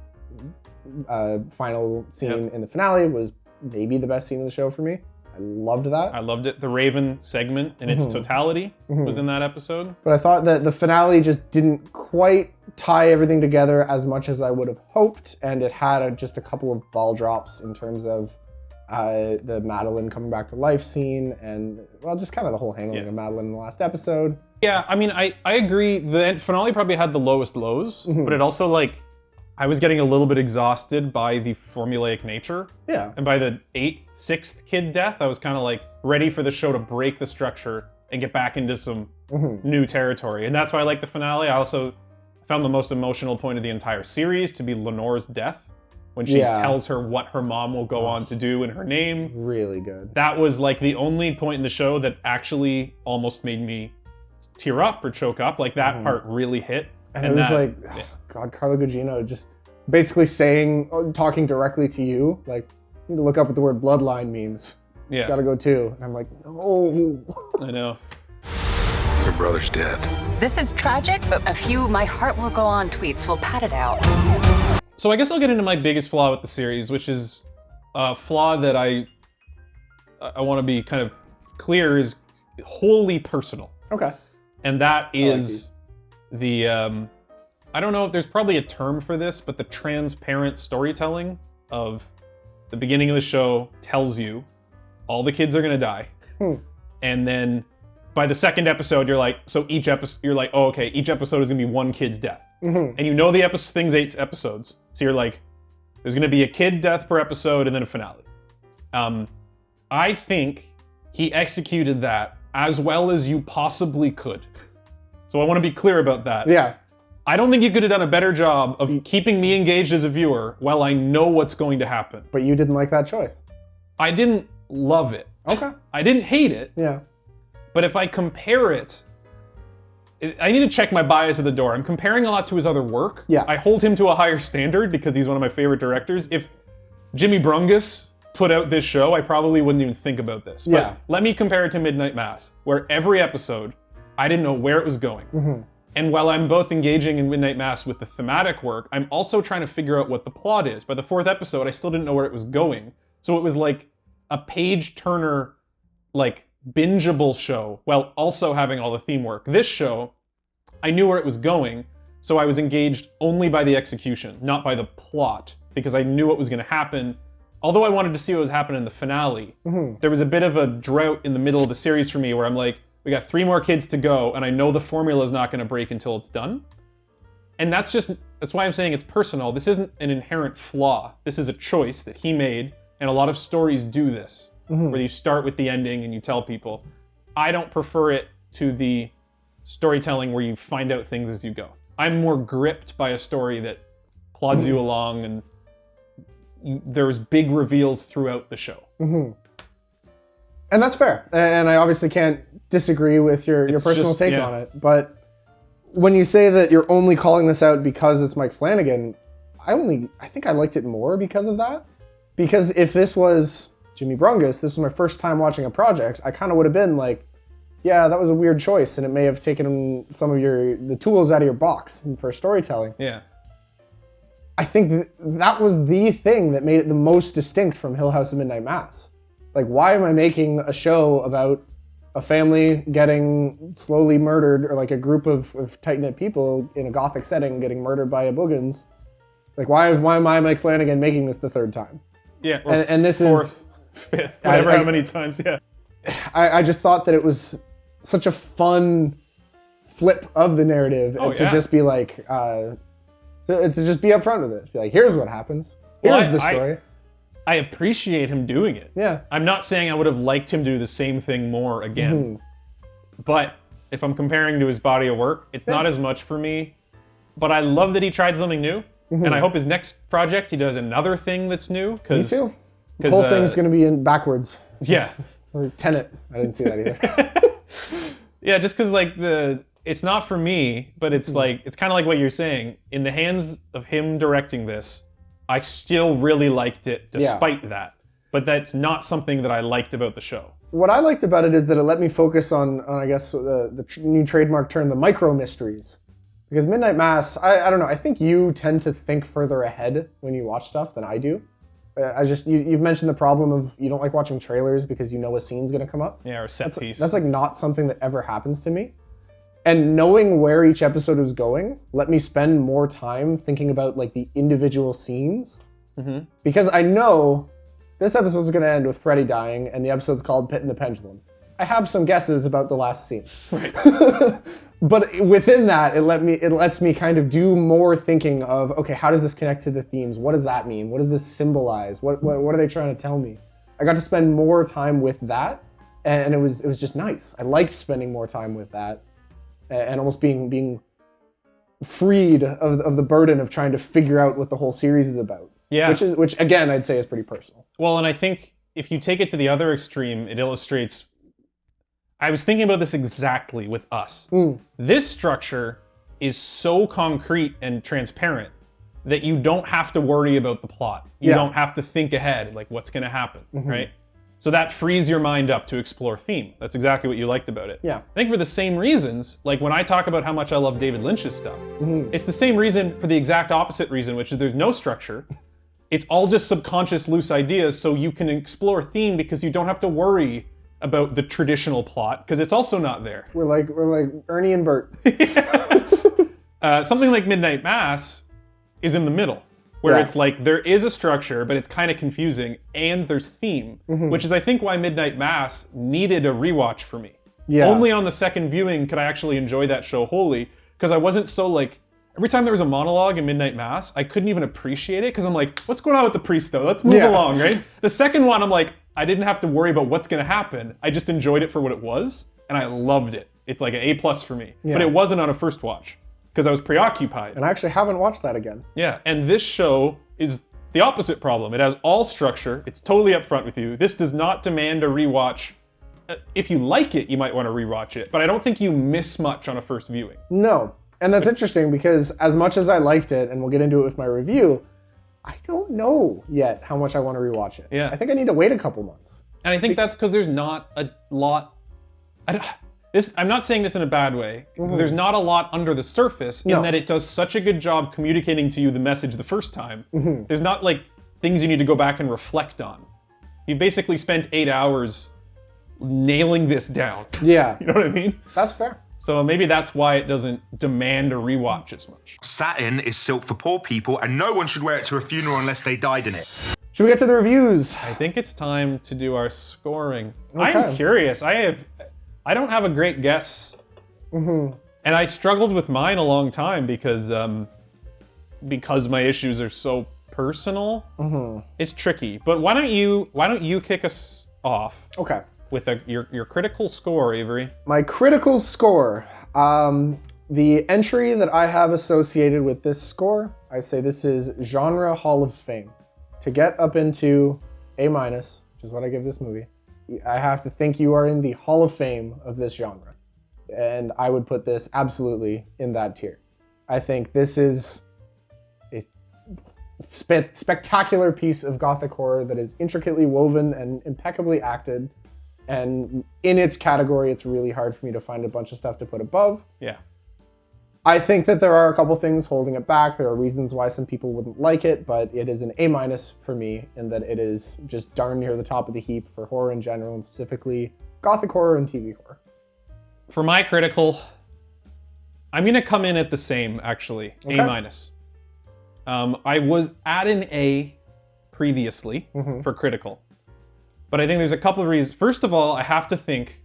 [SPEAKER 1] final scene in the finale was maybe the best scene of the show for me. I loved that.
[SPEAKER 2] I loved it. The Raven segment in its totality was in that episode.
[SPEAKER 1] But I thought that the finale just didn't quite tie everything together as much as I would have hoped, and it had just a couple of ball drops in terms of the Madeline coming back to life scene and, well, just kind of the whole handling of Madeline in the last episode.
[SPEAKER 2] Yeah, I mean, I agree. The finale probably had the lowest lows, but it also, like, I was getting a little bit exhausted by the formulaic nature.
[SPEAKER 1] Yeah.
[SPEAKER 2] And by the sixth kid death, I was kind of like ready for the show to break the structure and get back into some new territory. And that's why I like the finale. I also found the most emotional point of the entire series to be Lenore's death, when she tells her what her mom will go on to do in her name.
[SPEAKER 1] Really good.
[SPEAKER 2] That was like the only point in the show that actually almost made me tear up or choke up. Like that part really hit.
[SPEAKER 1] And it was like, oh, God, Carla Gugino just basically talking directly to you, like, you need to look up what the word bloodline means.
[SPEAKER 2] Yeah.
[SPEAKER 1] It's gotta go too. And I'm like, no.
[SPEAKER 2] I know.
[SPEAKER 4] Your brother's dead.
[SPEAKER 6] This is tragic, but a few "my heart will go on" tweets will pad it out.
[SPEAKER 2] So I guess I'll get into my biggest flaw with the series, which is a flaw that I want to be kind of clear is wholly personal.
[SPEAKER 1] Okay.
[SPEAKER 2] And that is I don't know if there's probably a term for this, but the transparent storytelling of the beginning of the show tells you all the kids are gonna die. And then by the second episode, you're like, so each episode, you're like, oh, okay, each episode is gonna be one kid's death. And you know the thing's 8 episodes. So you're like, there's gonna be a kid death per episode and then a finale. I think he executed that as well as you possibly could. So I want to be clear about that.
[SPEAKER 1] Yeah.
[SPEAKER 2] I don't think you could have done a better job of keeping me engaged as a viewer while I know what's going to happen.
[SPEAKER 1] But you didn't like that choice.
[SPEAKER 2] I didn't love it.
[SPEAKER 1] Okay.
[SPEAKER 2] I didn't hate it.
[SPEAKER 1] Yeah.
[SPEAKER 2] But if I compare it, I need to check my bias at the door. I'm comparing a lot to his other work.
[SPEAKER 1] Yeah.
[SPEAKER 2] I hold him to a higher standard because he's one of my favorite directors. If Jimmy Brungus put out this show, I probably wouldn't even think about this. But
[SPEAKER 1] Yeah.
[SPEAKER 2] let me compare it to Midnight Mass, where every episode, I didn't know where it was going. And while I'm both engaging in Midnight Mass with the thematic work, I'm also trying to figure out what the plot is. By the 4th episode, I still didn't know where it was going. So it was like a page-turner, like, bingeable show, while also having all the theme work. This show, I knew where it was going, so I was engaged only by the execution, not by the plot, because I knew what was going to happen. Although I wanted to see what was happening in the finale, there was a bit of a drought in the middle of the series for me where I'm like, we got 3 more kids to go, and I know the formula is not going to break until it's done. And that's why I'm saying it's personal. This isn't an inherent flaw. This is a choice that he made, and a lot of stories do this. where you start with the ending and you tell people. I don't prefer it to the storytelling where you find out things as you go. I'm more gripped by a story that plods you along and there's big reveals throughout the show.
[SPEAKER 1] And that's fair. And I obviously can't disagree with your personal take on it. But when you say that you're only calling this out because it's Mike Flanagan, I think I liked it more because of that. Because if this was Jimmy Brungus, this was my first time watching a project, I kind of would have been like, yeah, that was a weird choice, and it may have taken some of the tools out of your box for storytelling.
[SPEAKER 2] Yeah.
[SPEAKER 1] I think that was the thing that made it the most distinct from Hill House of Midnight Mass. Like, why am I making a show about a family getting slowly murdered, or like a group of tight-knit people in a gothic setting getting murdered by a boogans? Like, why am I, Mike Flanagan, making this the third time?
[SPEAKER 2] Yeah,
[SPEAKER 1] and this
[SPEAKER 2] fourth, fifth, whatever, how many times, yeah.
[SPEAKER 1] I just thought that it was such a fun flip of the narrative, and to just be like, to just be upfront with it. Be like, here's what happens. Here's the story.
[SPEAKER 2] I appreciate him doing it.
[SPEAKER 1] Yeah.
[SPEAKER 2] I'm not saying I would have liked him do the same thing more again. But if I'm comparing to his body of work, it's not as much for me. But I love that he tried something new. And I hope his next project, he does another thing that's new.
[SPEAKER 1] Me too. The whole thing's going to be in backwards.
[SPEAKER 2] Yeah.
[SPEAKER 1] It's like Tenet. I didn't see that either.
[SPEAKER 2] Yeah, just because like it's not for me, but it's like, it's kind of like what you're saying. In the hands of him directing this, I still really liked it despite that. But that's not something that I liked about the show.
[SPEAKER 1] What I liked about it is that it let me focus on I guess, the new trademark term, the micro mysteries. Because Midnight Mass, I don't know, I think you tend to think further ahead when you watch stuff than I do. You've mentioned the problem of you don't like watching trailers because you know a scene's gonna come up.
[SPEAKER 2] Yeah, or set piece.
[SPEAKER 1] That's like not something that ever happens to me. And knowing where each episode was going let me spend more time thinking about like the individual scenes. Because I know this episode's gonna end with Freddy dying and the episode's called Pit and the Pendulum. I have some guesses about the last scene. But within that, it lets me kind of do more thinking of, okay, how does this connect to the themes? What does that mean? What does this symbolize? What are they trying to tell me? I got to spend more time with that, and it was just nice. I liked spending more time with that, and almost being freed of the burden of trying to figure out what the whole series is about.
[SPEAKER 2] Yeah.
[SPEAKER 1] Which again, I'd say is pretty personal.
[SPEAKER 2] Well, and I think if you take it to the other extreme, it illustrates. I was thinking about this exactly with Us. This structure is so concrete and transparent that you don't have to worry about the plot. You don't have to think ahead, like what's going to happen, right? So that frees your mind up to explore theme. That's exactly what you liked about it.
[SPEAKER 1] Yeah.
[SPEAKER 2] I think for the same reasons, like when I talk about how much I love David Lynch's stuff, it's the same reason for the exact opposite reason, which is there's no structure. It's all just subconscious loose ideas, so you can explore theme because you don't have to worry about the traditional plot, because it's also not there.
[SPEAKER 1] We're like Ernie and Bert.
[SPEAKER 2] Something like Midnight Mass is in the middle, where it's like there is a structure, but it's kind of confusing, and there's theme, which is I think why Midnight Mass needed a rewatch for me.
[SPEAKER 1] Yeah.
[SPEAKER 2] Only on the second viewing could I actually enjoy that show wholly, because I wasn't so like, every time there was a monologue in Midnight Mass, I couldn't even appreciate it, because I'm like, what's going on with the priest though? Let's move along, right? The second one, I'm like, I didn't have to worry about what's gonna happen. I just enjoyed it for what it was, and I loved it. It's like an A+ for me.
[SPEAKER 1] Yeah.
[SPEAKER 2] But it wasn't on a first watch, because I was preoccupied.
[SPEAKER 1] And I actually haven't watched that again.
[SPEAKER 2] Yeah, and this show is the opposite problem. It has all structure, it's totally upfront with you. This does not demand a rewatch. If you like it, you might want to rewatch it, but I don't think you miss much on a first viewing.
[SPEAKER 1] No, and that's interesting because as much as I liked it, and we'll get into it with my review, I don't know yet how much I want to rewatch it.
[SPEAKER 2] Yeah.
[SPEAKER 1] I think I need to wait a couple months.
[SPEAKER 2] And I think that's because there's not a lot. I'm not saying this in a bad way. There's not a lot under the surface in that it does such a good job communicating to you the message the first time. There's not like things you need to go back and reflect on. You basically spent 8 hours nailing this down.
[SPEAKER 1] Yeah.
[SPEAKER 2] You know what I mean?
[SPEAKER 1] That's fair.
[SPEAKER 2] So maybe that's why it doesn't demand a rewatch as much.
[SPEAKER 7] Satin is silk for poor people, and no one should wear it to a funeral unless they died in it.
[SPEAKER 1] Should we get to the reviews?
[SPEAKER 2] I think it's time to do our scoring.
[SPEAKER 1] Okay.
[SPEAKER 2] I'm curious. I don't have a great guess. And I struggled with mine a long time because my issues are so personal. It's tricky. But why don't you kick us off
[SPEAKER 1] Okay.
[SPEAKER 2] with your critical score, Avery.
[SPEAKER 1] My critical score. The entry that I have associated with this score, I say this is genre Hall of Fame. To get up into A-, which is what I give this movie, I have to think you are in the Hall of Fame of this genre. And I would put this absolutely in that tier. I think this is a spectacular piece of gothic horror that is intricately woven and impeccably acted. And in its category, it's really hard for me to find a bunch of stuff to put above.
[SPEAKER 2] Yeah.
[SPEAKER 1] I think that there are a couple things holding it back. There are reasons why some people wouldn't like it, but it is an A- for me in that it is just darn near the top of the heap for horror in general, and specifically gothic horror and TV horror.
[SPEAKER 2] For my critical, I'm going to come in at the same, actually.
[SPEAKER 1] Okay.
[SPEAKER 2] A-. I was at an A previously for critical, but I think there's a couple of reasons. First of all, I have to think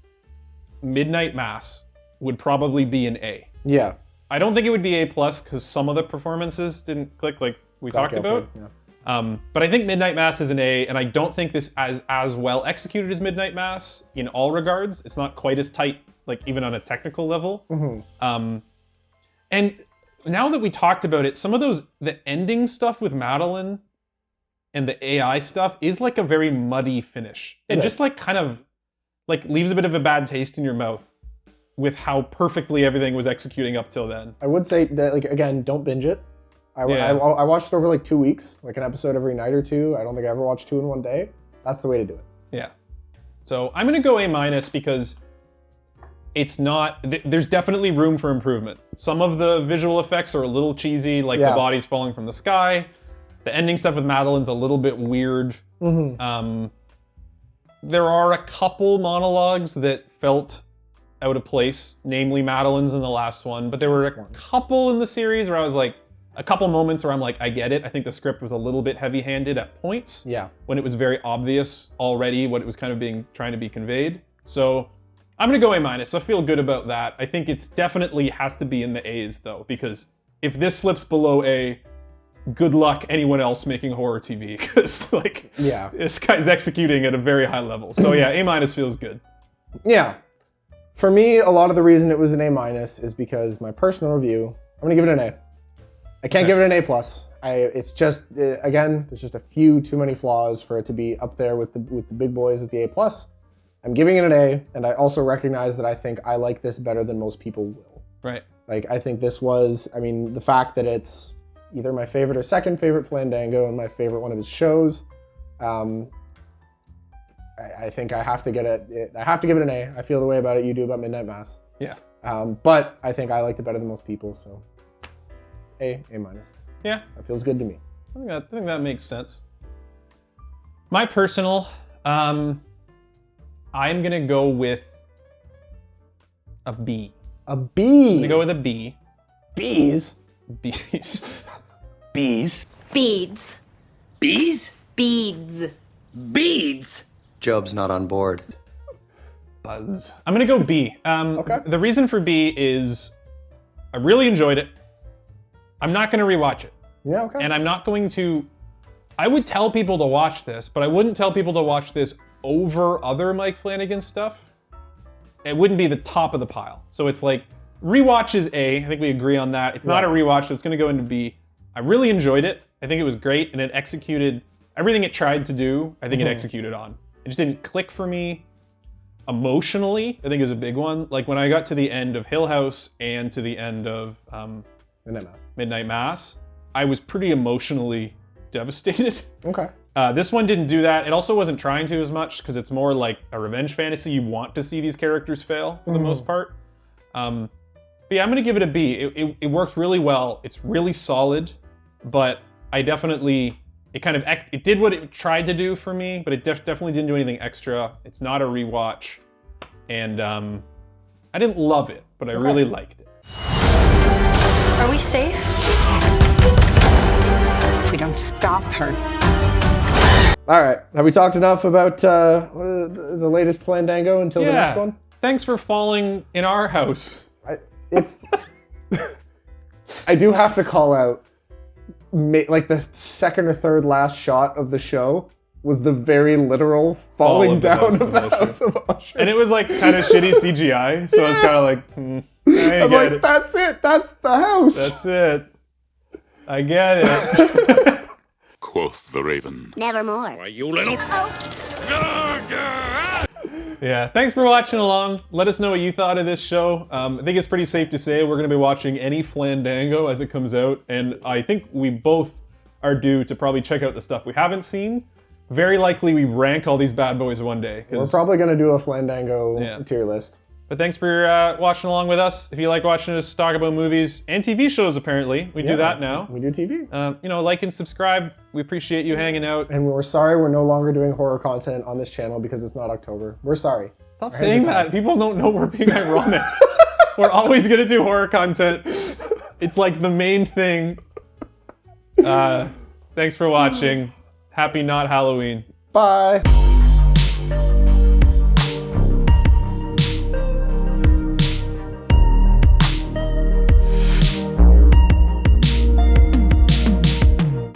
[SPEAKER 2] Midnight Mass would probably be an A.
[SPEAKER 1] Yeah.
[SPEAKER 2] I don't think it would be A+ because some of the performances didn't click like we talked about.
[SPEAKER 1] Yeah.
[SPEAKER 2] But I think Midnight Mass is an A, and I don't think this as well executed as Midnight Mass in all regards. It's not quite as tight, like even on a technical level. And now that we talked about it, some of the ending stuff with Madeline and the AI stuff is like a very muddy finish. It just like kind of like leaves a bit of a bad taste in your mouth with how perfectly everything was executing up till then.
[SPEAKER 1] I would say that, like, again, don't binge it. I watched it over like 2 weeks, like an episode every night or two. I don't think I ever watched 2 in one day. That's the way to do it.
[SPEAKER 2] Yeah. So I'm gonna go A- because it's not, there's definitely room for improvement. Some of the visual effects are a little cheesy, like the bodies falling from the sky. The ending stuff with Madeline's a little bit weird. There are a couple monologues that felt out of place, namely Madeline's in the last one, but there were a couple in the series where I was like, a couple moments where I'm like, I get it. I think the script was a little bit heavy-handed at points.
[SPEAKER 1] Yeah.
[SPEAKER 2] When it was very obvious already what it was kind of trying to be conveyed. So I'm gonna go A-. I feel good about that. I think it's definitely has to be in the A's though, because if this slips below A, good luck anyone else making horror TV, because like, this guy's executing at a very high level. So yeah, A- feels good.
[SPEAKER 1] Yeah. For me, a lot of the reason it was an A- is because my personal review, I'm gonna give it an A. I can't give it an A+. It's just, again, there's just a few too many flaws for it to be up there with the big boys at the A+. I'm giving it an A, and I also recognize that I think I like this better than most people will.
[SPEAKER 2] Right.
[SPEAKER 1] Like, I think this was, I mean, the fact that it's either my favorite or second favorite Flandango and my favorite one of his shows, I think I have to give it an A. I feel the way about it you do about Midnight Mass.
[SPEAKER 2] Yeah.
[SPEAKER 1] But I think I liked it better than most people, so A-.
[SPEAKER 2] Yeah.
[SPEAKER 1] That feels good to me.
[SPEAKER 2] I think that makes sense. My personal, I'm gonna go with a B.
[SPEAKER 1] A B?
[SPEAKER 2] I'm gonna go with a B.
[SPEAKER 1] Bees?
[SPEAKER 2] Bees.
[SPEAKER 8] Bees?
[SPEAKER 6] Beads.
[SPEAKER 8] Bees?
[SPEAKER 6] Beads.
[SPEAKER 8] Beads?
[SPEAKER 9] Job's not on board.
[SPEAKER 2] Buzz. I'm gonna go B.
[SPEAKER 1] Okay.
[SPEAKER 2] The reason for B is I really enjoyed it. I'm not gonna rewatch it.
[SPEAKER 1] Yeah, okay.
[SPEAKER 2] And I'm not going to, I would tell people to watch this, but I wouldn't tell people to watch this over other Mike Flanagan stuff. It wouldn't be the top of the pile. So it's like, rewatch is A. I think we agree on that. It's not a rewatch, so it's gonna go into B. I really enjoyed it. I think it was great, and it executed everything it tried to do. I think it executed on. It just didn't click for me emotionally. I think it was a big one. Like when I got to the end of Hill House and to the end of Midnight Mass, I was pretty emotionally devastated.
[SPEAKER 1] Okay.
[SPEAKER 2] This one didn't do that. It also wasn't trying to as much because it's more like a revenge fantasy. You want to see these characters fail for the most part. But yeah, I'm gonna give it a B. It worked really well. It's really solid, but I definitely, it did what it tried to do for me, but it definitely didn't do anything extra. It's not a rewatch, and I didn't love it, but I really liked it.
[SPEAKER 6] Are we safe? If we don't stop her.
[SPEAKER 1] All right. Have we talked enough about the latest Flandango until the next one?
[SPEAKER 2] Thanks for falling in our house.
[SPEAKER 1] I do have to call out, like the second or third last shot of the show was the very literal falling down of the House of Usher.
[SPEAKER 2] And it was like kind of shitty CGI, so it's kind of like, I
[SPEAKER 1] I'm
[SPEAKER 2] get
[SPEAKER 1] like,
[SPEAKER 2] it.
[SPEAKER 1] that's it. That's the house.
[SPEAKER 2] That's it. I get it.
[SPEAKER 3] Quoth the raven.
[SPEAKER 9] Nevermore.
[SPEAKER 3] Why, you little...
[SPEAKER 2] Yeah, thanks for watching along. Let us know what you thought of this show. I think it's pretty safe to say we're going to be watching any Flandango as it comes out, and I think we both are due to probably check out the stuff we haven't seen. Very likely we rank all these bad boys one day.
[SPEAKER 1] We're probably going to do a Flandango tier list.
[SPEAKER 2] But thanks for watching along with us. If you like watching us talk about movies and TV shows, apparently, we do that now.
[SPEAKER 1] We do TV.
[SPEAKER 2] You know, like and subscribe. We appreciate you hanging out.
[SPEAKER 1] And we're sorry we're no longer doing horror content on this channel because it's not October. We're sorry.
[SPEAKER 2] Stop saying that. People don't know we're being ironic. We're always going to do horror content. It's like the main thing. Thanks for watching. Happy not Halloween.
[SPEAKER 1] Bye.